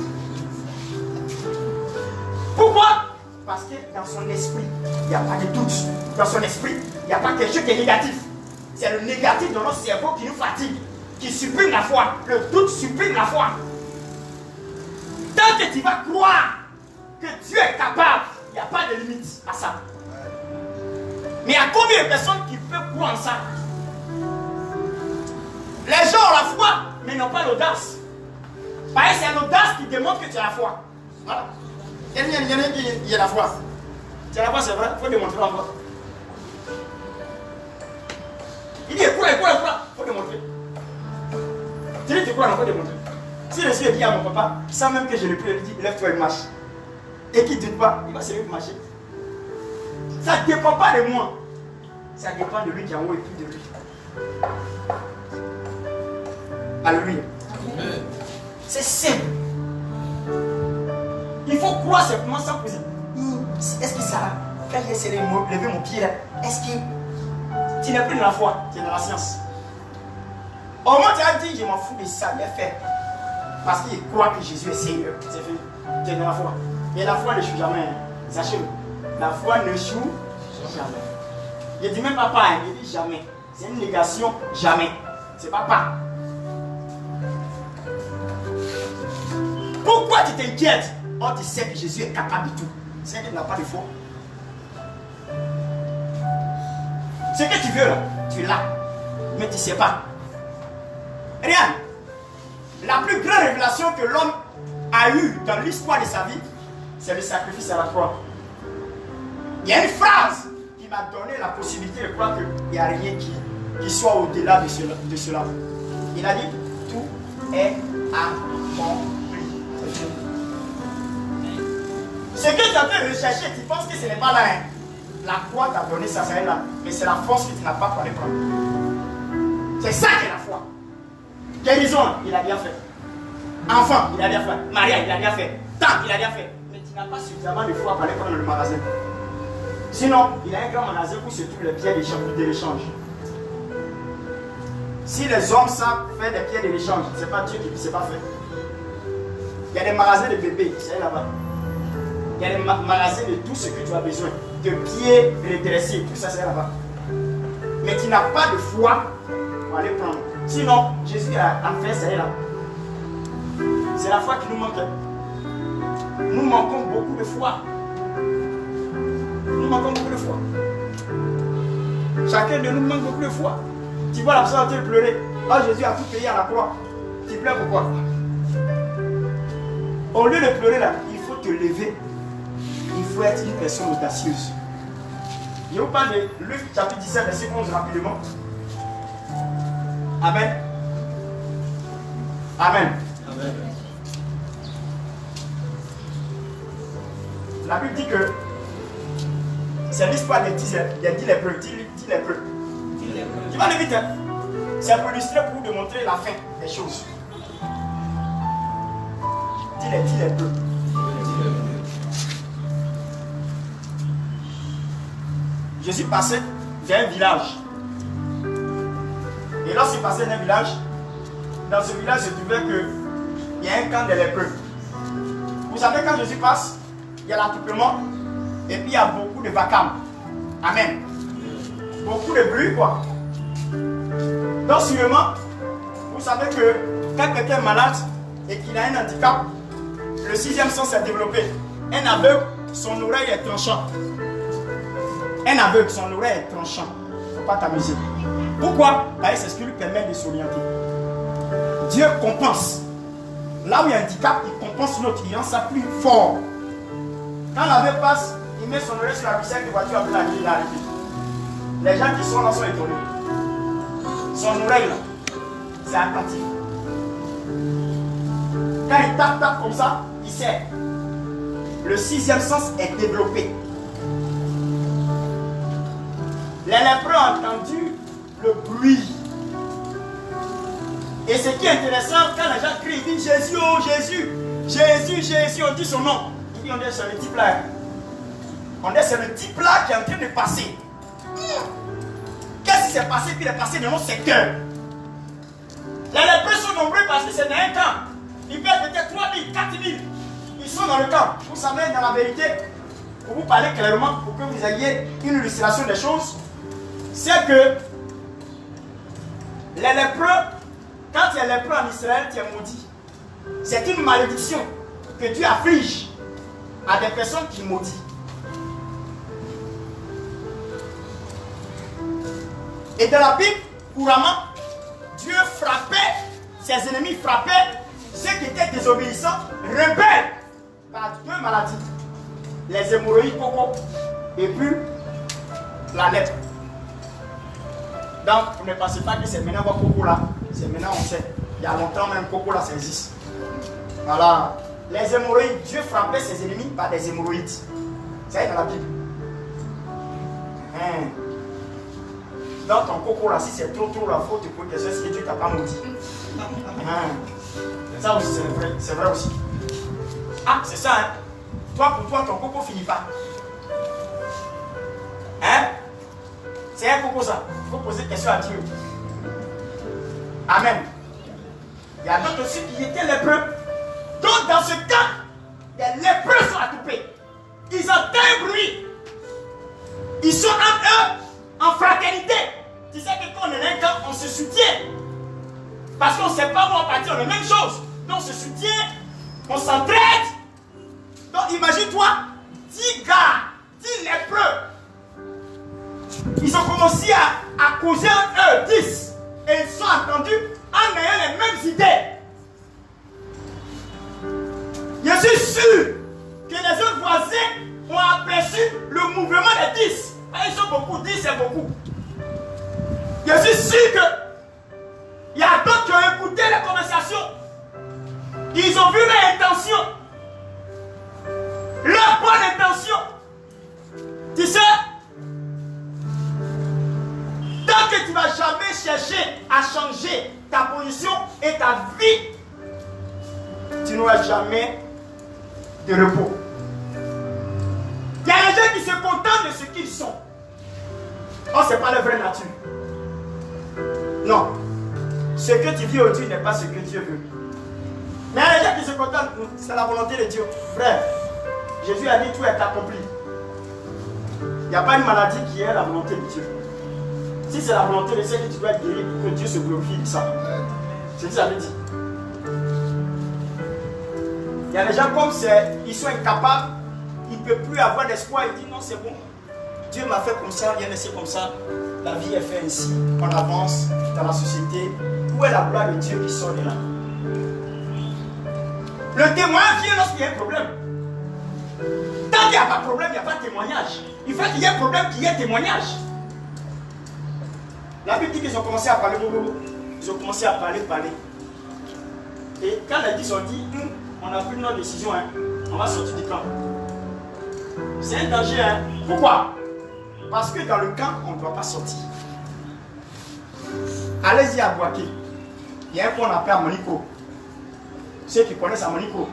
Pourquoi? Parce que dans son esprit, il n'y a pas de doute. Dans son esprit, il n'y a pas quelque chose qui est négatif. C'est le négatif dans notre cerveau qui nous fatigue, qui supprime la foi. Le doute supprime la foi. Tant que tu vas croire que Dieu est capable, il n'y a pas de limite à ça. Mais il y a combien de personnes qui peuvent croire en ça? Les gens ont la foi, mais n'ont pas l'audace. Parce que c'est l'audace qui démontre que tu as la foi. Voilà. Il y en a qui a la foi. Tu as la foi, c'est vrai, il faut démontrer encore. Il dit, crois, il faut démontrer. Tu dis, tu crois, il faut démontrer. Si le Seigneur dit à mon papa, sans même que je le prie, il dit, lève-toi et marche. Et qu'il ne doute pas, il va se lever et marcher. Ça ne dépend pas de moi. Ça dépend de lui qui est en haut et puis de lui. Alléluia. C'est simple. Il faut croire simplement sans poser. Est-ce que ça va? Quand j'ai essayé de lever mon pied là, est-ce que tu n'es plus dans la foi, tu es dans la science? Au moins tu as dit, je m'en fous de ça, il est fait. Parce qu'il croit que Jésus est Seigneur. C'est fait. Tu es dans la foi. Et la foi n'échoue jamais. Sachez-le. La foi n'échoue jamais. Il ne dit même pas, il dit jamais. C'est une négation, jamais. C'est pas. Pourquoi tu t'inquiètes? Oh, tu sais que Jésus est capable de tout. C'est que tu n'as pas de foi. Ce que tu veux là, tu l'as. Mais tu ne sais pas. Regarde. La plus grande révélation que l'homme a eue dans l'histoire de sa vie, c'est le sacrifice à la croix. Il y a une phrase qui m'a donné la possibilité de croire qu'il n'y a rien qui soit au-delà de cela. Il a dit, tout est accompli. Ce que tu es en train de rechercher, tu penses que ce n'est pas là. Hein? La croix t'a donné ça, c'est là. Mais c'est la force que tu n'as pas pour aller prendre. C'est ça qui est la foi. Guérison, il a bien fait. Enfant, il a bien fait. Maria, il a bien fait. Tante, il a bien fait. Mais tu n'as pas suffisamment de foi pour aller prendre le magasin. Sinon, il a un grand magasin où se trouvent les pieds de l'échange. Si les hommes savent faire des pieds de l'échange, ce n'est pas Dieu qui ne sait pas faire. Il y a des magasins de bébés, c'est là-bas. Il y a des magasins de tout ce que tu as besoin. De pieds redressés, tout ça c'est là-bas. Mais tu n'as pas de foi pour aller prendre. Sinon, Jésus a fait ça là. C'est la foi qui nous manque. Nous manquons beaucoup de foi. Nous manquons beaucoup de foi. Chacun de nous manque beaucoup de foi. Tu vois la personne en train de pleurer. Oh, Jésus a tout payé à la croix. Tu pleures pourquoi? Au lieu de pleurer là, il faut te lever. Il faut être une personne audacieuse. Je vous parle de Luc chapitre 17, verset 11 rapidement. Amen. Amen. Amen. La Bible dit que c'est l'histoire des 10 lépreux. Dis lépreux. Tu vas le vite. Hein? C'est pour illustrer, pour vous démontrer la fin des choses. Dis les lépreux. Jésus passait vers un village. Et lorsqu'il passait dans un village, dans ce village se trouvait qu'il y a un camp de lépreux. Vous savez, quand Jésus passe, il y a l'attroupement et puis il y a beaucoup de vacarme. Amen. Beaucoup de bruit, quoi. Donc, sûrement, vous savez que quand quelqu'un est malade et qu'il a un handicap, le 6e sens s'est développé. Un aveugle, son oreille est tranchante. Un aveugle, son oreille est tranchante. Il ne faut pas t'amuser. Pourquoi? Parce que c'est ce qui lui permet de s'orienter. Dieu compense. Là où il y a un handicap, il compense l'autre, il rend ça plus fort. Quand l'aveugle passe, il met son oreille sur la bicycle de voiture après la nuit, il a arrêté. Les gens qui sont là sont étonnés. Son oreille là, c'est attentif. Quand il tape comme ça, il sait. Le 6e sens est développé. Les lépreux ont entendu le bruit. Et ce qui est intéressant, quand les gens crient, ils disent Jésus, oh Jésus, Jésus, Jésus, on dit son nom. Il dit on est sur le type là. On dit c'est le type là qui est en train de passer. Qu'est-ce qui s'est passé? Puis il est passé dans mon secteur. Les lépreux sont nombreux parce que c'est dans un camp. Ils peuvent peut-être 3 000, 4 000. Ils sont dans le camp. Vous savez, dans la vérité, pour vous parler clairement, pour que vous ayez une illustration des choses, c'est que les lépreux, quand tu es lépreux en Israël, tu es maudit. C'est une malédiction que Dieu afflige à des personnes qui maudissent. Et dans la Bible, couramment, Dieu frappait ses ennemis, frappait ceux qui étaient désobéissants, rebelles, par 2 maladies. Les hémorroïdes, coco, et puis la lèpre. Donc, vous ne pensez pas que c'est maintenant coco là, c'est maintenant on sait. Il y a longtemps même coco là, ça existe. Voilà. Les hémorroïdes, Dieu frappait ses ennemis par des hémorroïdes. Ça est dans la Bible. Dans ton coco là, si c'est trop la faute, tu peux te dire que Dieu t'a pas maudit. Ça aussi c'est vrai aussi. Ah, c'est ça, hein. Toi, pour toi, ton coco finit pas. Hein? C'est un coco ça. Il faut poser des questions à Dieu. Amen. Il y a d'autres aussi qui étaient lépreux. Donc dans ce cas, les lépreux sont attroupés. Ils entendent un bruit. Ils sont entre eux en fraternité. Tu sais que quand on est dans un camp, on se soutient. Parce qu'on ne sait pas où on partit, on est la même chose. Donc on se soutient, on s'entraide. Donc imagine-toi, 10 gars, 10 lépreux. Ils ont commencé à causer entre eux, 10. Et ils sont entendus en ayant les mêmes idées. Je suis sûr que les autres voisins ont aperçu le mouvement des 10. Ils sont beaucoup, 10 c'est beaucoup. Je suis sûr que il y a d'autres qui ont écouté les conversations. Ils ont vu leur intention. Leur bonne intention. Tu sais, tant que tu ne vas jamais chercher à changer ta position et ta vie, tu n'auras jamais de repos. Il y a des gens qui se contentent de ce qu'ils sont. Oh, ce n'est pas leur vraie nature. Non. Ce que tu vis aujourd'hui n'est pas ce que Dieu veut. Mais il y a des gens qui se contentent, c'est la volonté de Dieu. Frère, Jésus a dit tout est accompli. Il n'y a pas une maladie qui est la volonté de Dieu. Si c'est la volonté de Dieu que tu dois être guéri pour que Dieu se glorifie de ça. C'est ce qu'il avait dit. Il y a des gens comme ils sont incapables, ils ne peuvent plus avoir d'espoir. Ils disent non, c'est bon. Dieu m'a fait comme ça, rien laissé comme ça. La vie est faite ainsi. On avance dans la société. Où est la gloire de Dieu qui sort de là? Le témoignage vient lorsqu'il y a un problème. Tant qu'il n'y a pas de problème, il n'y a pas de témoignage. Il faut qu'il y ait un problème, qu'il y ait un témoignage. La Bible dit qu'ils ont commencé à parler. Ils ont commencé à parler. Et quand les 10 ont dit, on a pris notre décision, hein, on va sortir du camp. C'est un danger. Hein. Pourquoi? Parce que dans le camp, on ne doit pas sortir. Allez-y à Boaké. Il y a un point qu'on appelle Amanicro. Ceux qui connaissent Amanicro.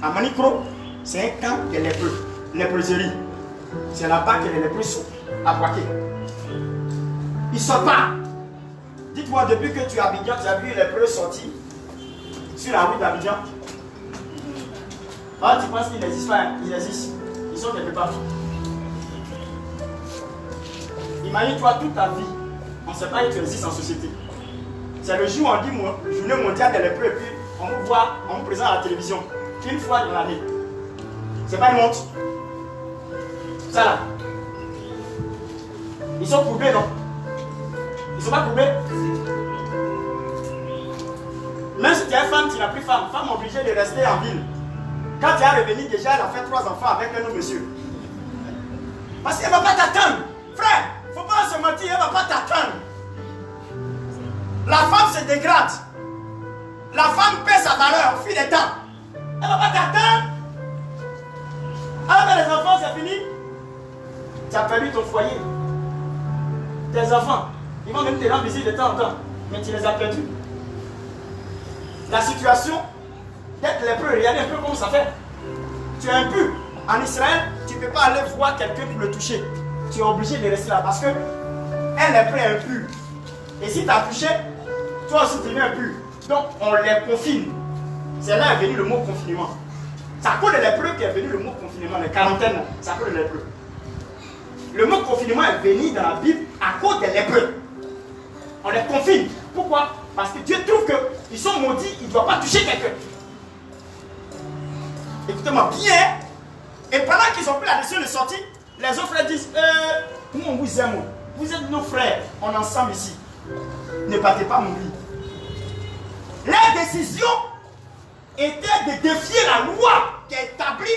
Amanicro, c'est un camp de lépreux. Léproserie. C'est là-bas que les lépreux sont. À Boaké. Ils ne sortent pas. Dites-moi, depuis que tu es à Abidjan, tu as vu les lépreux sortir sur la route d'Abidjan. Ah, tu penses qu'ils n'existent pas? Ils existent. Ils sont quelque part. Imagine-toi toute ta vie. On ne sait pas que tu existes en société. C'est le jour où on dit journée mondiale des lépreux et puis on vous voit, on vous présente à la télévision. Une fois dans l'année. C'est pas une honte. Ça là. Ils sont courbés, non? Ils ne sont pas courbés. Même si tu es femme, tu n'as plus femme. Femme obligée de rester en ville. Quand tu es revenu, déjà, elle a fait 3 enfants avec un autre monsieur. Parce qu'elle ne va pas t'attendre. Frère, il ne faut pas se mentir, elle ne va pas t'attendre. La femme se dégrade. La femme perd sa valeur au fil des temps. Elle ne va pas t'attendre. Avec les enfants, c'est fini. Tu as perdu ton foyer. Tes enfants, ils vont même te rendre visite de temps en temps. Mais tu les as perdus. La situation d'être lépreux, regardez un peu comment ça fait. Tu es impur. En Israël, tu ne peux pas aller voir quelqu'un pour le toucher. Tu es obligé de rester là parce que un lépreux est impur. Et si tu as touché, toi aussi tu es impur. Donc on les confine. C'est là est venu le mot confinement. C'est à cause de lépreux qu'est venu le mot confinement, la quarantaine. C'est à cause de lépreux. Le mot confinement est venu dans la Bible à cause des lépreux. On les confine. Pourquoi? Parce que Dieu trouve qu'ils sont maudits, ils ne doivent pas toucher quelqu'un. Écoutez-moi bien. Et pendant qu'ils ont pris la décision de sortir, les autres frères disent nous on vous aime. Vous êtes nos frères. On est ensemble ici. Ne battez pas mon lit. La décision était de défier la loi qui est établie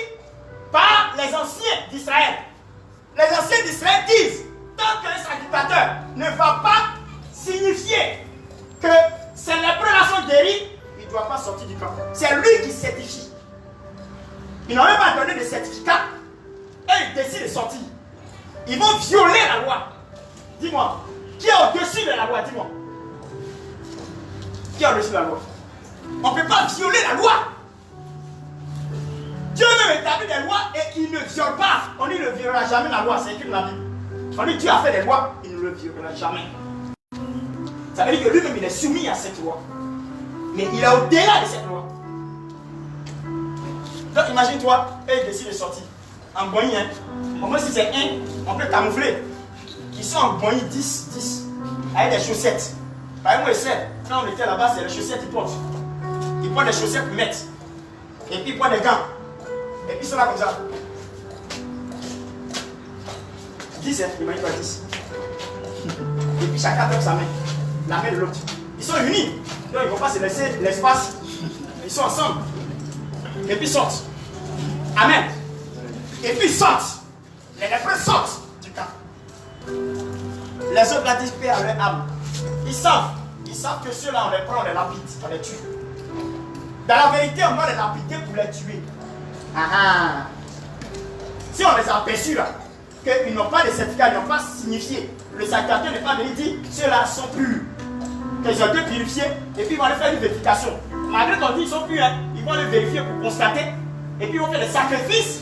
par les anciens d'Israël. Les anciens d'Israël disent tant qu'un sacrificateur ne va pas signifier que ces lépreux-là sont guéris, il ne doit pas sortir du camp. C'est lui qui certifie. Ils n'ont même pas donné de certificat et ils décident de sortir. Ils vont violer la loi. Dis-moi, qui est au-dessus de la loi? Dis-moi. Qui est au-dessus de la loi? On ne peut pas violer la loi. Dieu même établit des lois et il ne viole pas. On dit qu'il ne violera jamais la loi. C'est écrit dans la Bible. On dit Dieu a fait des lois, il ne le violera jamais. Ça veut dire que lui-même il est soumis à cette loi. Mais il est au-delà de cette loi. Donc imagine-toi, et il décide de sortir. En boigny, hein. Au moins si c'est un, on peut camoufler. Ils sont en boigny 10, avec des chaussettes. Par exemple, quand on était là-bas, c'est les chaussettes qu'ils portent. Ils portent des chaussettes mettent. Et puis ils portent des gants. Et puis ils sont là comme ça. 10, hein, imagine pas 10. Et puis chacun donne sa main. La main de l'autre. Ils sont unis. Donc ils ne vont pas se laisser l'espace. Ils sont ensemble. Et puis ils sortent. Amen. Et puis ils sortent. Les lépreux sortent du camp. Les autres là disent paix à leur âme. Ils savent que ceux-là on les prend, on les lapide, on les tue. Dans la vérité, on va les lapider pour les tuer. Si on les a aperçus là, qu'ils n'ont pas de certificat, ils n'ont pas signifié, le sacrificateur n'est pas venu dire ceux-là sont purs. Qu'ils ont été purifiés et puis ils vont aller faire une vérification. Malgré qu'on dit qu'ils sont purs, hein, ils vont les vérifier pour constater et puis ils vont faire des sacrifices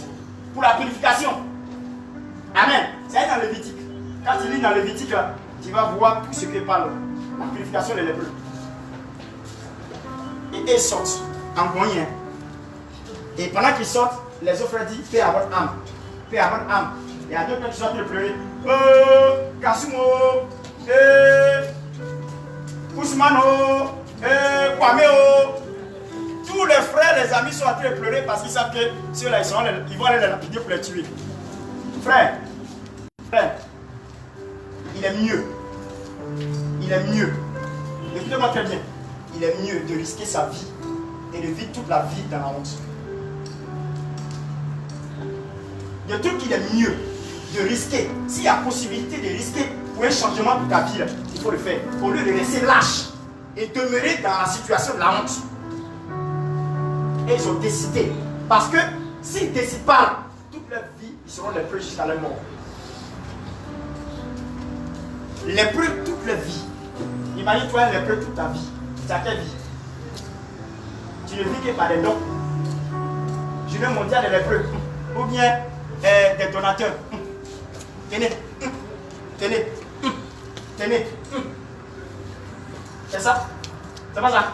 pour la purification. Amen. C'est dans le Lévitique. Quand tu lis dans le Lévitique, là, tu vas voir tout ce que parle la purification des lépreux. Et ils sortent en moyen. Et pendant qu'ils sortent, les autres frères disent paix à votre âme. Paix à votre âme. Il y a d'autres qui sont en train de pleurer. Kasumo, Ousmano, Kwameo. Tous les frères, les amis sont en train de pleurer parce qu'ils savent que ceux-là, ils vont aller les lapider pour les tuer. Frère, il est mieux. Il est mieux. Écoutez-moi très bien. Il est mieux de risquer sa vie et de vivre toute la vie dans la honte. Le truc qu'il est mieux de risquer, s'il y a possibilité de risquer pour un changement de ta vie, il faut le faire. Au lieu de rester lâche et demeurer dans la situation de la honte. Et ils ont décidé. Parce que s'ils ne décident pas, toute leur vie, ils seront lépreux jusqu'à leur mort. Lépreux toute leur vie. Imagine-toi un lépreux toute ta vie. C'est à quelle vie? Tu ne vis que par des dons. Journée mondiale des lépreux. Ou bien des donateurs. Tenez. Tenez. Tenez. C'est ça? C'est pas ça?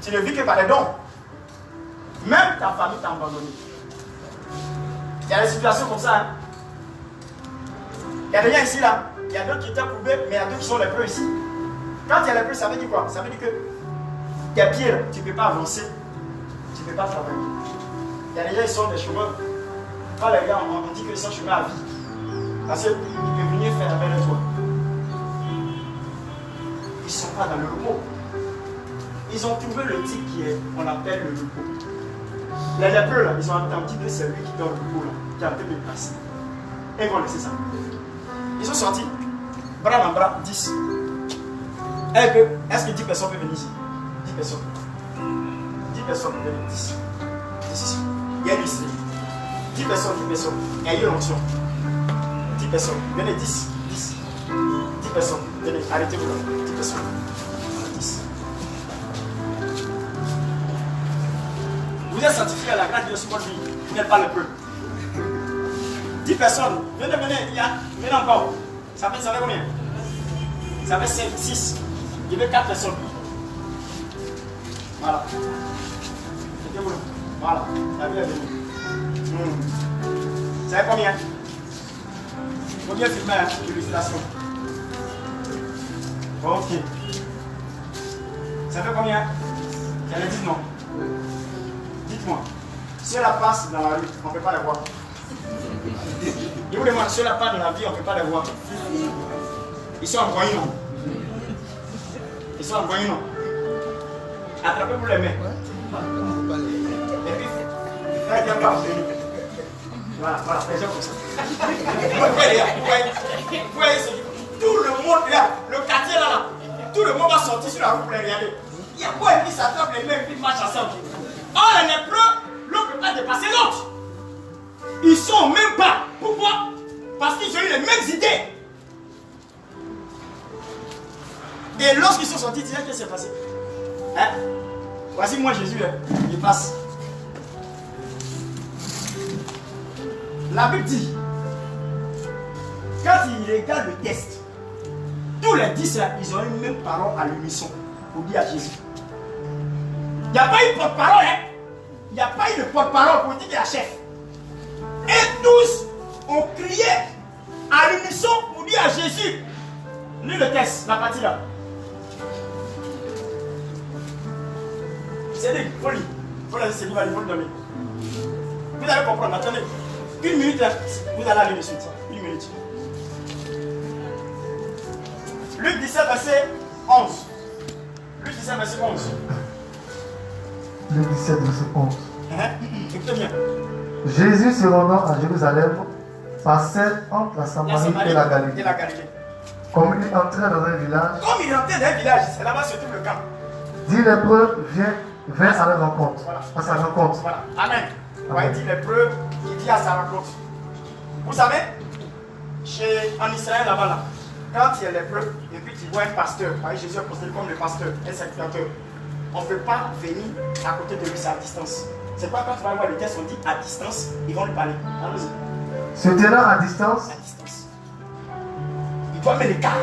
Tu ne vis que par des dons. Même ta famille t'a abandonné. Il y a des situations comme ça. Hein? Il y a des gens ici là. Il y a d'autres qui étaient prouvés, mais il y a d'autres qui sont lépreux ici. Quand il y a lépreux, ça veut dire quoi? Ça veut dire que tes pieds, là, tu ne peux pas avancer. Tu ne peux pas travailler. Il y a des gens qui sont des chômeurs. Quand les gars, on dit qu'ils sont chômeurs à vie. Parce qu'ils peuvent venir faire avec le toit. Ils ne sont pas dans le repos. Ils ont trouvé le type qu'on appelle le repos. Les lépreux, là, ils ont entendu que c'est lui qui donne le repos, là, qui a fait de place. Et ils vont laisser ça. Ils sont sortis, bras dans bras, 10. Est-ce que 10 personnes peuvent venir ici? 10 personnes. 10 personnes peuvent venir ici. 10. Il y a une liste. 10 personnes, 10 personnes. Il y a une onction. 10 personnes. Venez, 10. 10. 10 personnes. Venez, arrêtez-vous là. 10 personnes. 10. Vous êtes sanctifiés à la grâce de Dieu sur votre vie. Vous n'êtes pas lépreux. 10 personnes. Venez, venez encore. Ça fait combien? Ça fait 5, 6. Il y avait 4 personnes. Voilà. Voilà. La vie est venue. Ça fait combien? Il faut bien filmer l'illustration. Ok. Ça fait combien? J'allais dire non. Dites-moi. Si la passe dans la rue, on ne peut pas la voir. Je vous demande, si la passe dans la vie, on ne peut pas la voir. Ils sont en voyant. Ils sont en voyant. Attrapez-vous les mains. Et puis, faites un pas. Voilà, voilà, les gens comme ça. Vous voyez, tout le monde là, le quartier là, tout le monde va sortir sur la route pour les regarder. Il y a quoi qui s'attrape les mains et puis marche ensemble. Or, les lépreux, l'un ne peut pas dépasser l'autre. Ils sont même pas. Pourquoi? Parce qu'ils ont eu les mêmes idées. Et lorsqu'ils sont sortis, qu'est-ce qui s'est passé? Hein? Voici moi Jésus, hein. Il passe. La Bible dit, quand il regarde le test, tous les 10 là, ils ont eu même parole à l'unisson pour dire à Jésus. Il n'y a pas eu de porte-parole, hein? Il n'y a pas eu de porte-parole pour dire qu'il y a chef. Et tous ont crié à l'unisson pour dire à Jésus. Lis le test, la partie là. C'est dit, il faut lire. Il faut laisser, il faut le donner. Vous allez comprendre, attendez. 1 minute, vous allez aller de suite. 1 minute. Luc 17, verset 11. Luc 17, verset 11. Luc 17, verset 11. Écoutez bien. Jésus se rendant à Jérusalem passait entre la Samarie et la Galilée. Comme il entrait dans un village, c'est là-bas se trouve le camp. 10 lépreux vint à leur rencontre, Voilà. à sa rencontre. Voilà. Amen. Amen. Ouais, 10 lépreux, il dit à sa rencontre. Vous savez, en Israël là-bas, là, quand il y a lépreux, et puis tu vois un pasteur, Jésus est considéré comme le pasteur, un sacrificateur, on ne peut pas venir à côté de lui, c'est à distance. C'est pas quand tu vas voir le test, on dit à distance, ils vont lui parler. Allons-y. Se tenant à distance, À distance. Il doit mettre l'écart.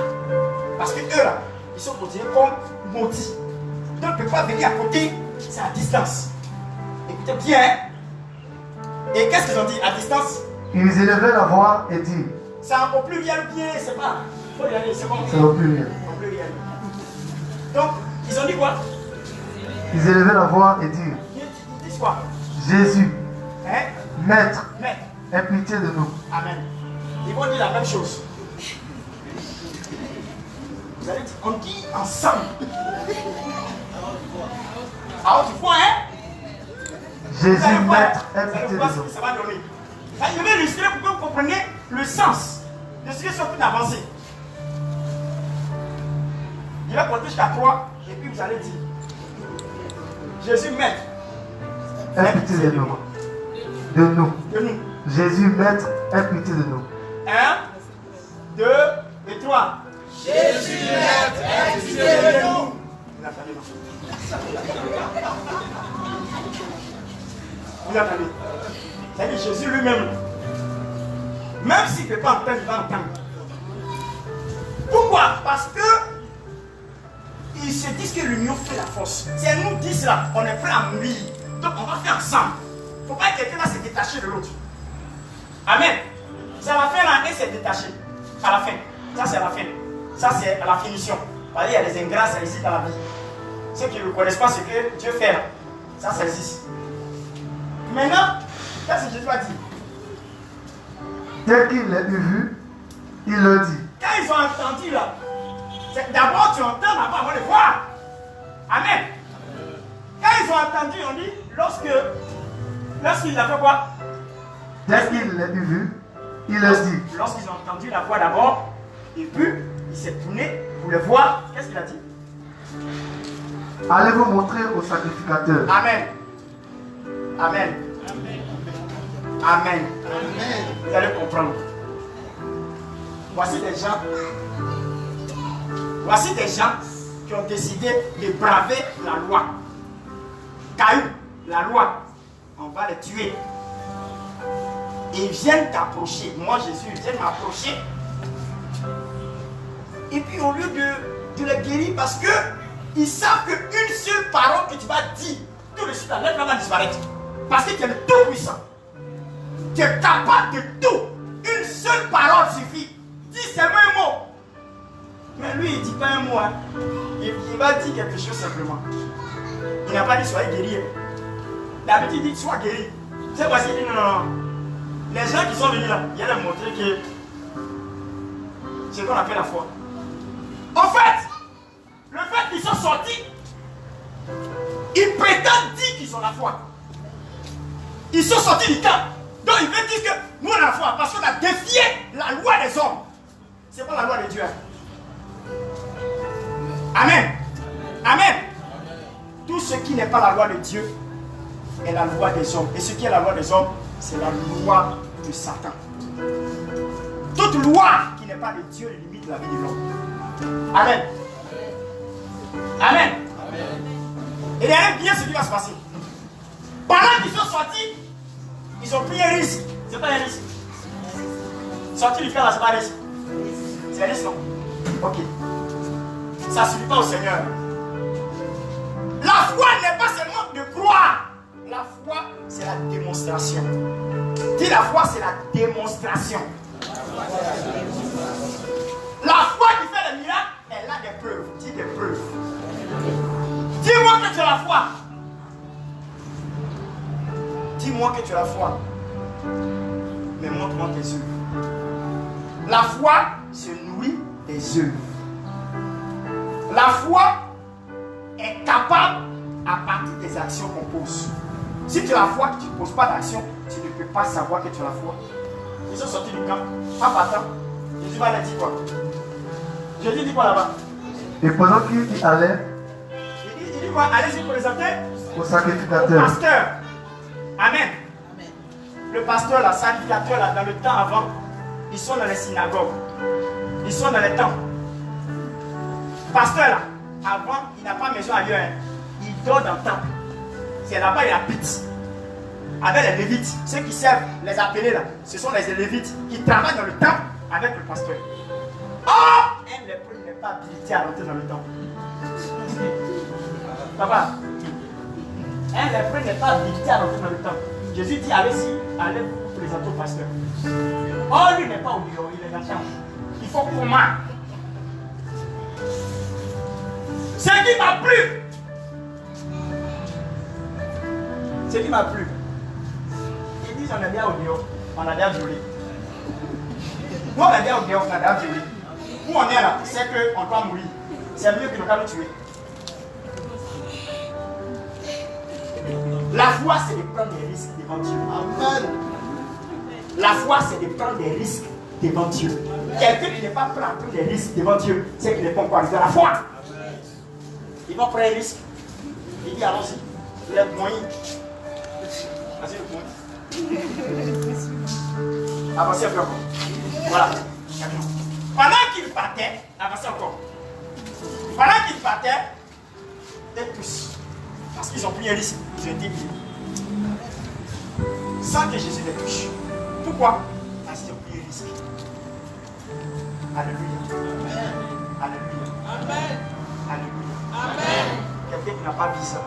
Parce que eux là, ils sont considérés comme maudits. Donc on ne peut pas venir à côté, c'est à distance. Écoutez bien. Et qu'est-ce qu'ils ont dit à distance? ils élevaient la voix et dirent. C'est un peu pluriel bien, c'est pas. Il faut y aller, c'est bon. C'est au pluriel. En pluriel. Donc, ils ont dit quoi? Ils élevaient la voix et dirent. Ils disent quoi? Jésus, Hein? Maître, Mais, aie pitié de nous. Amen. Ils vont dire la même chose. Vous allez dire, on dit ensemble. Alors tu vois, hein? Jésus, Vous allez voir, Maître, aie vous allez pitié voir de ce nous. que ça va donner. Je vais illustrer pour que vous compreniez le sens de ce qui est sorti d'avancer. Il va compter jusqu'à 3 et puis vous allez dire Jésus Maître. Aie pitié de nous. De nous. De nous. Jésus, Maître, aie pitié de nous. 1, 2 et 3. Jésus Maître, aie pitié de nous. Vous attendez, vous attendez. C'est-à-dire Jésus lui-même. Même s'il ne peut pas entendre, il va entendre. Pourquoi? Parce que ils se disent que l'union fait la force. C'est nous 10 là, on est prêts à mourir. Donc on va faire ensemble. Il ne faut pas que quelqu'un va se détacher de l'autre. Amen. C'est à la fin là, et c'est détaché. À la fin. Ça c'est à la fin. Ça c'est à la finition. Vous voyez, il y a des ingrats, ça existe dans la vie. Ceux qui ne reconnaissent pas ce que Dieu fait là, ça existe. Maintenant, qu'est-ce que Jésus a dit? Dès qu'il l'a vu, il leur dit. Quand ils ont entendu là, d'abord tu entends avant de voir. Amen. Quand ils ont entendu, on dit, lorsqu'il a fait quoi? Dès qu'il l'a vu, il leur dit. Lorsqu'ils ont entendu la voix d'abord, et puis il s'est tourné pour le voir, qu'est-ce qu'il a dit? Allez vous montrer au sacrificateur. Amen. Amen. Amen. Vous allez comprendre. Voici des gens qui ont décidé de braver la loi. Caïn, la loi. on va les tuer. Et ils viennent t'approcher. Moi, Jésus, ils viennent m'approcher. Et puis, au lieu de les guérir, parce que ils savent qu'une seule parole que tu vas dire, tout de suite, la lèvre va disparaître. Parce que tu es le Tout-Puissant. Tu es capable de tout. Une seule parole suffit. Dis seulement un mot. Mais lui, il ne dit pas un mot. Hein. Il va dire quelque chose simplement. Il n'a pas dit soyez guéri. D'habitude, il dit sois guéri. C'est parce qu'il dit non. Les gens qui sont venus là, il a montré que c'est ce qu'on appelle la foi. En fait, le fait qu'ils sont sortis, ils prétendent dire qu'ils ont la foi. Ils sont sortis du camp. Donc ils veulent dire que nous on a la foi parce qu'on a défié la loi des hommes. C'est pas la loi de Dieu. Amen. Amen. Tout ce qui n'est pas la loi de Dieu est la loi des hommes. Et ce qui est la loi des hommes, c'est la loi de Satan. Toute loi qui n'est pas de Dieu limite la vie de l'homme. Amen. Amen. Et regardez bien ce qui va se passer. Pendant qu'ils sont sortis, ils ont pris un risque. C'est pas un risque. Sortir du camp là, c'est pas un risque. C'est un risque, non? Ok. Ça ne suffit pas au Seigneur. La foi n'est pas seulement de croire. La foi, c'est la démonstration. Dis la foi, c'est la démonstration. La foi qui fait le miracle, elle a des preuves. Dis des preuves. Dis-moi que tu as la foi. Dis-moi que tu as la foi. Mais montre-moi tes œuvres. La foi se nourrit des œuvres. La foi est capable à partir des actions qu'on pose. Si tu as la foi que tu ne poses pas d'action, tu ne peux pas savoir que tu as la foi. Ils sont sortis du camp. En partant, Jésus va leur dire quoi? Jésus dit quoi là-bas? Et pendant qu'il y allait, il dit quoi? Allez se présenter au sacrificateur. Au pasteur. Amen. Le pasteur, le sacrificateur, là, dans le temps avant, ils sont dans les synagogues. Ils sont dans les temples. Pasteur là, avant, il n'a pas maison ailleurs. Hein. Il dort dans le temple. C'est là-bas il habite. Avec les lévites. Ceux qui servent, les appelés là, ce sont les lévites qui travaillent dans le temple avec le pasteur. Oh! Un lépreux n'est pas habilité à rentrer dans le temple. Papa, un lépreux n'est pas habilité à rentrer dans le temple. Jésus dit allez-y, allez vous présenter au pasteur. Oh, lui n'est pas au bureau, il est dans le temple. Il faut comment? Ce qui m'a plu. Ce qui m'a plu. Ils disent on est bien au dehors, on a bien violé. Nous on est bien au dehors, on a bien violé. Où on est là, c'est qu'on doit mourir. C'est mieux que nous allons tuer. La foi, c'est de prendre des risques devant Dieu. Amen. La foi, c'est de prendre des risques devant Dieu. Quelqu'un qui n'est pas prêt à prendre des risques devant Dieu, c'est qu'il n'est pas encore arrivé à la foi. Il va prendre un risque. Il dit allons-y. Le moyen. Vas-y le moyen. Avancez un peu encore. Voilà. Pendant qu'il partait, avancez encore. Pendant qu'il partait, ils tous. Parce qu'ils ont pris un risque. Ils ont été guéris. Sans que Jésus les touche. Pourquoi? Parce qu'ils ont pris un risque. Alléluia. Alléluia. Amen. Alléluia. Amen. Quelqu'un qui n'a pas visa.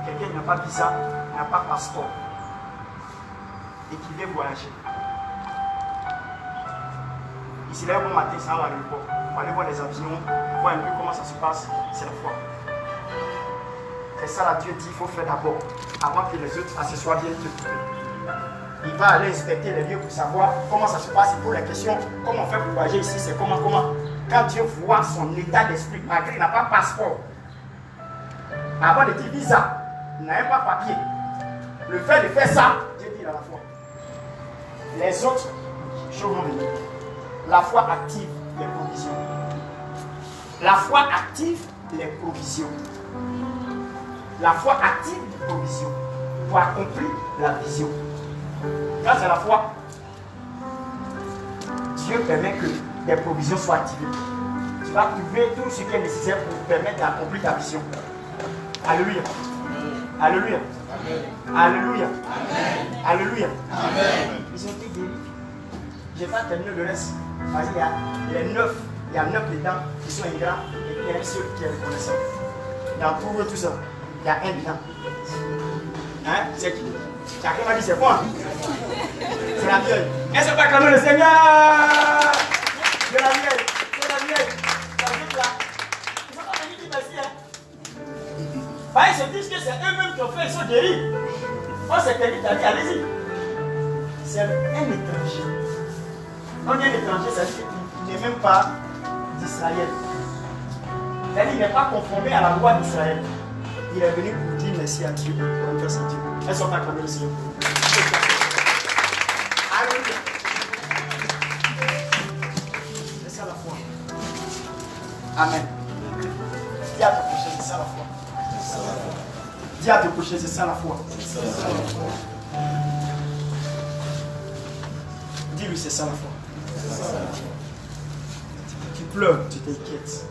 Quelqu'un qui n'a pas visa, n'a pas passeport. Et qui veut voyager. Il se lève au matin, ça va à l'aéroport. On va aller voir les avions, voir un peu comment ça se passe. C'est la foi. C'est ça là, Dieu dit, il faut faire d'abord. Avant que les autres accessoires viennent te trouver. Il va aller inspecter les lieux pour savoir comment ça se passe. Il pose la question, comment on fait pour voyager ici, c'est comment. Quand Dieu voit son état d'esprit, malgré qu'il n'a pas de passeport, avant de dire visa, il n'a même pas de papier. Le fait de faire ça, Dieu dit il a la foi. Les autres choses vont venir. La foi active les provisions. La foi active les provisions. La foi active les provisions pour accomplir la vision. Quand c'est la foi, Dieu permet que tes provisions soient activées. Tu vas trouver tout ce qui est nécessaire pour te permettre d'accomplir ta vision. Alléluia. Alléluia. Alléluia. Alléluia. Ils ont été guéris. Je n'ai pas terminé le reste. Parce qu'il y a 9 dedans qui sont ingrats et puis il y a un seul qui est reconnaissant. Dans tout ça, il y a un dedans. Hein? C'est qui? Chacun m'a dit c'est quoi? C'est la vieille. Est-ce qu'on peut acclamer le Seigneur? C'est la vieille. C'est la vieille. Ça veut dire là. Ils n'ont pas venu dire merci. Hein? Bah, ils se disent que c'est eux-mêmes qui ont fait, ils sont guéris. Moi, c'est quelqu'un qui a dit, allez-y. C'est un étranger. On dit un étranger, ça veut dire qu'il n'est même pas d'Israël. C'est-à-dire qu'il n'est pas conformé à la loi d'Israël. Il est venu pour dire merci à Dieu, pour rendre grâce à Dieu. Elles sont acclamées le Seigneur. Alléluia. C'est ça la foi. Amen. Dis à ton prochain, c'est ça la foi. Dis à ton prochain, c'est ça la foi. Dis-lui, c'est ça la foi. Tu pleures, tu t'inquiètes.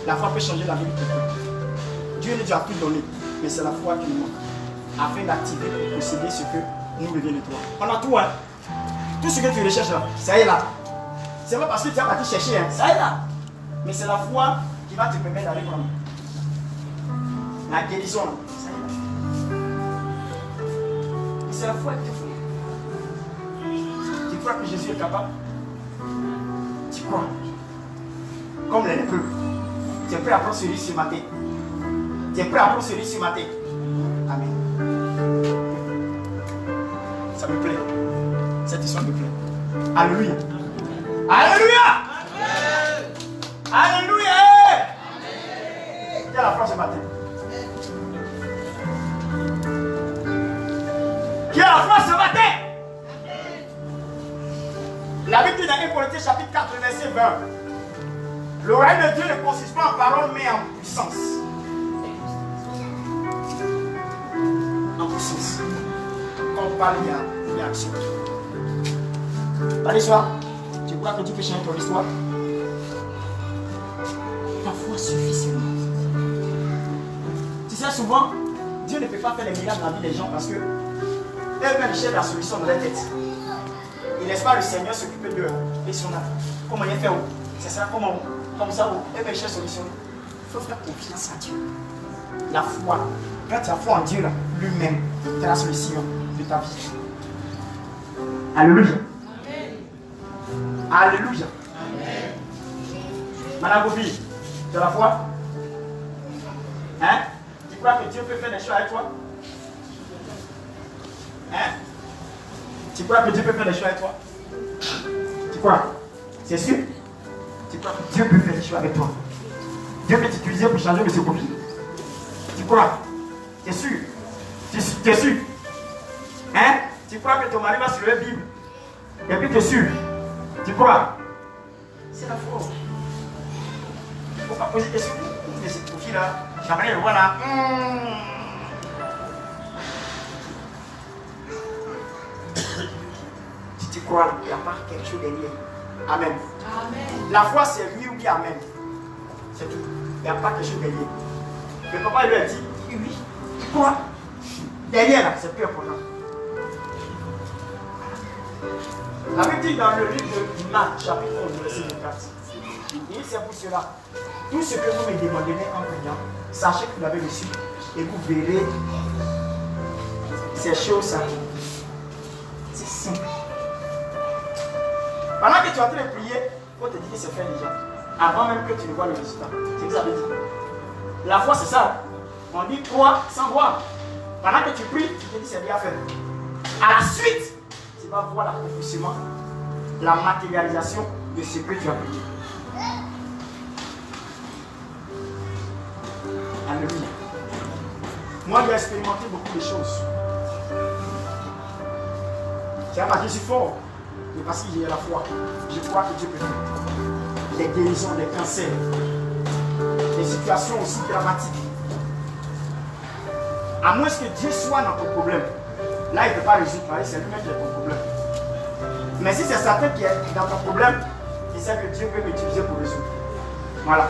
La foi peut changer la vie de quelqu'un. Dieu nous a tout donné, mais c'est la foi qui nous manque. Afin d'activer et posséder ce que nous revient de toi. On a tout, hein. Tout ce que tu recherches là, ça est là. C'est pas parce que tu as parti chercher, hein. Ça est là. Mais c'est la foi qui va te permettre d'aller prendre. La guérison là, ça est là. Et c'est la foi qui te fait. Tu crois que Jésus est capable? Tu crois? Comme les lépreux. Tu es prêt à prendre celui ce matin. Tu es prêt à prendre celui ce matin. Amen. Ça me plaît. Cette histoire me plaît. Alléluia. Alléluia. Alléluia. Qui a la foi ce matin? Qui a la foi ce matin? La Bible dit dans 1 Corinthiens chapitre 4 verset 20. Le royaume de Dieu ne consiste pas en parole mais en puissance. En puissance. Quand on parle, il y a action. Dans l'histoire, tu crois que Dieu peut changer ton histoire? Ta foi suffit seulement. Tu sais, souvent, Dieu ne peut pas faire les miracles dans la vie des gens parce que eux-mêmes cherchent la solution dans leur tête. Ils ne laissent pas le Seigneur s'occuper d'eux et son âme. Comment il fait? C'est ça, comment? Comme ça, eux-mêmes cherchent la solution. Il faut faire confiance à Dieu. La foi. Quand tu as foi en Dieu, là, lui-même, tu as la solution de ta vie. Alléluia. Alléluia. Madame Gopi, tu as la foi? Hein? Tu crois que Dieu peut faire des choses avec toi? Hein? Tu crois que Dieu peut faire des choses avec toi? Tu crois? C'est sûr? Tu crois que Dieu peut faire des choses avec toi? Dieu peut t'utiliser pour changer M. Gopi? Tu crois? Tu es sûr? Tu es sûr? Hein? Tu crois que ton mari va se lever Bible? Et puis tu es sûr? Tu crois? C'est la foi. Il ne faut pas poser des questions. Mais ce profil-là, j'aimerais le voir là. Si tu crois, il n'y a pas quelque chose derrière. Amen. Amen. La foi, c'est oui ou bien amen. C'est tout. Il n'y a pas quelque chose derrière. Le papa lui a dit, oui. Tu crois? Derrière là, c'est plus important. La Bible dit dans le livre de Marc, chapitre 11, verset 24. Et c'est pour cela. Tout ce que vous me demandez en priant, sachez que vous l'avez reçu et vous verrez ces choses s'accomplir. C'est simple. Pendant que tu es en train de prier, il faut te dire que c'est fait déjà. Avant même que tu ne vois le résultat. C'est ce que ça veut dire. La foi, c'est ça. On dit croire sans voir. Pendant que tu pries, tu te dis c'est bien fait. À la suite, tu vas voir l'accomplissement, la matérialisation de ce que tu as prié. Alléluia. Moi, j'ai expérimenté beaucoup de choses. C'est parce que je suis fort, mais parce que j'ai la foi. Je crois que Dieu peut faire. Les guérisons, les cancers, les situations aussi dramatiques. À moins que Dieu soit dans ton problème, là il ne peut pas résoudre, c'est lui-même qui est ton problème. Mais si c'est Satan qui est dans ton problème, il sait que Dieu peut l'utiliser pour résoudre. Voilà.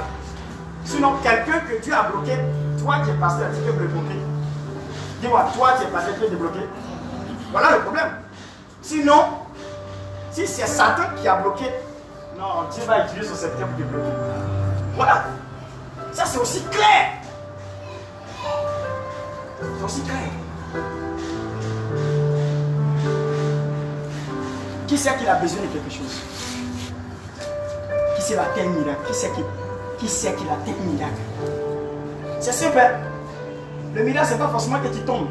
Sinon, quelqu'un que Dieu a bloqué, toi qui es pasteur, tu peux le bloquer. Dis-moi, toi, tu es passé, tu es débloqué. Voilà le problème. Sinon, si c'est Satan qui a bloqué, non, Dieu va utiliser son secteur pour débloquer. Voilà. Ça, c'est aussi clair. C'est aussi clair. Qui c'est qu'il a besoin de quelque chose? Qui c'est la terre miracle? Qui c'est qui la terre miracle? C'est simple. Le miracle, c'est pas forcément que tu tombes.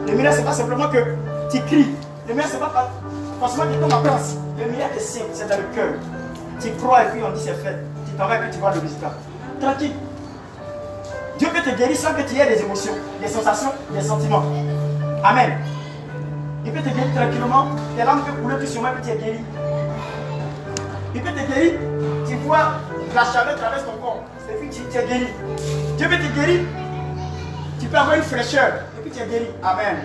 Le miracle, c'est pas simplement que tu cries. Le miracle, c'est pas forcément que tu tombes en place. Le miracle est simple, c'est dans le cœur. Tu crois et puis on dit c'est fait. Tu t'en vas et puis tu vois le résultat. Tranquille. Dieu peut te guérir sans que tu aies des émotions, des sensations, des sentiments. Amen. Il peut te guérir tranquillement. Tes larmes peuvent couler tout sur moi et puis tu es guéri. Il peut te guérir. Tu vois la chaleur traverse ton corps et puis tu es guéri. Dieu peut te guérir. Tu peux avoir une fraîcheur et puis tu es guéri. Amen.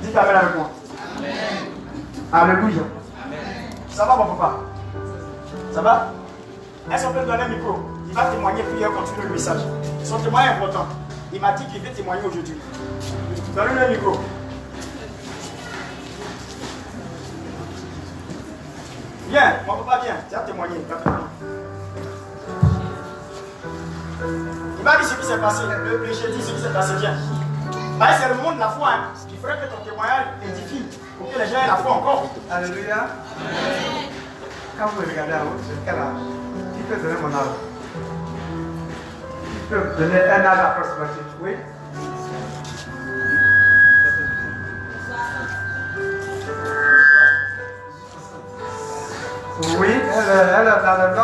Dites Amen avec moi. Amen. Alléluia. Amen. Ça va mon papa? Ça va? Est-ce qu'on peut donner un micro? Il va témoigner puis il va continuer le message. Son témoignage est important. Il m'a dit qu'il veut témoigner aujourd'hui. Donnez-le un micro. Viens, mon papa, viens. Tu as témoigné. Il m'a dit ce qui s'est passé. Le jeudi, ce qui s'est passé. Viens. Bah, c'est le monde de la foi. Hein. Il faudrait que ton témoignage édifie pour que les gens aient la foi encore. Alléluia. Quand vous regardez à haut, c'est quel âge? Qui peut donner mon âge? Qui peut donner un âge approximatif? Oui. Oui, elle est dans le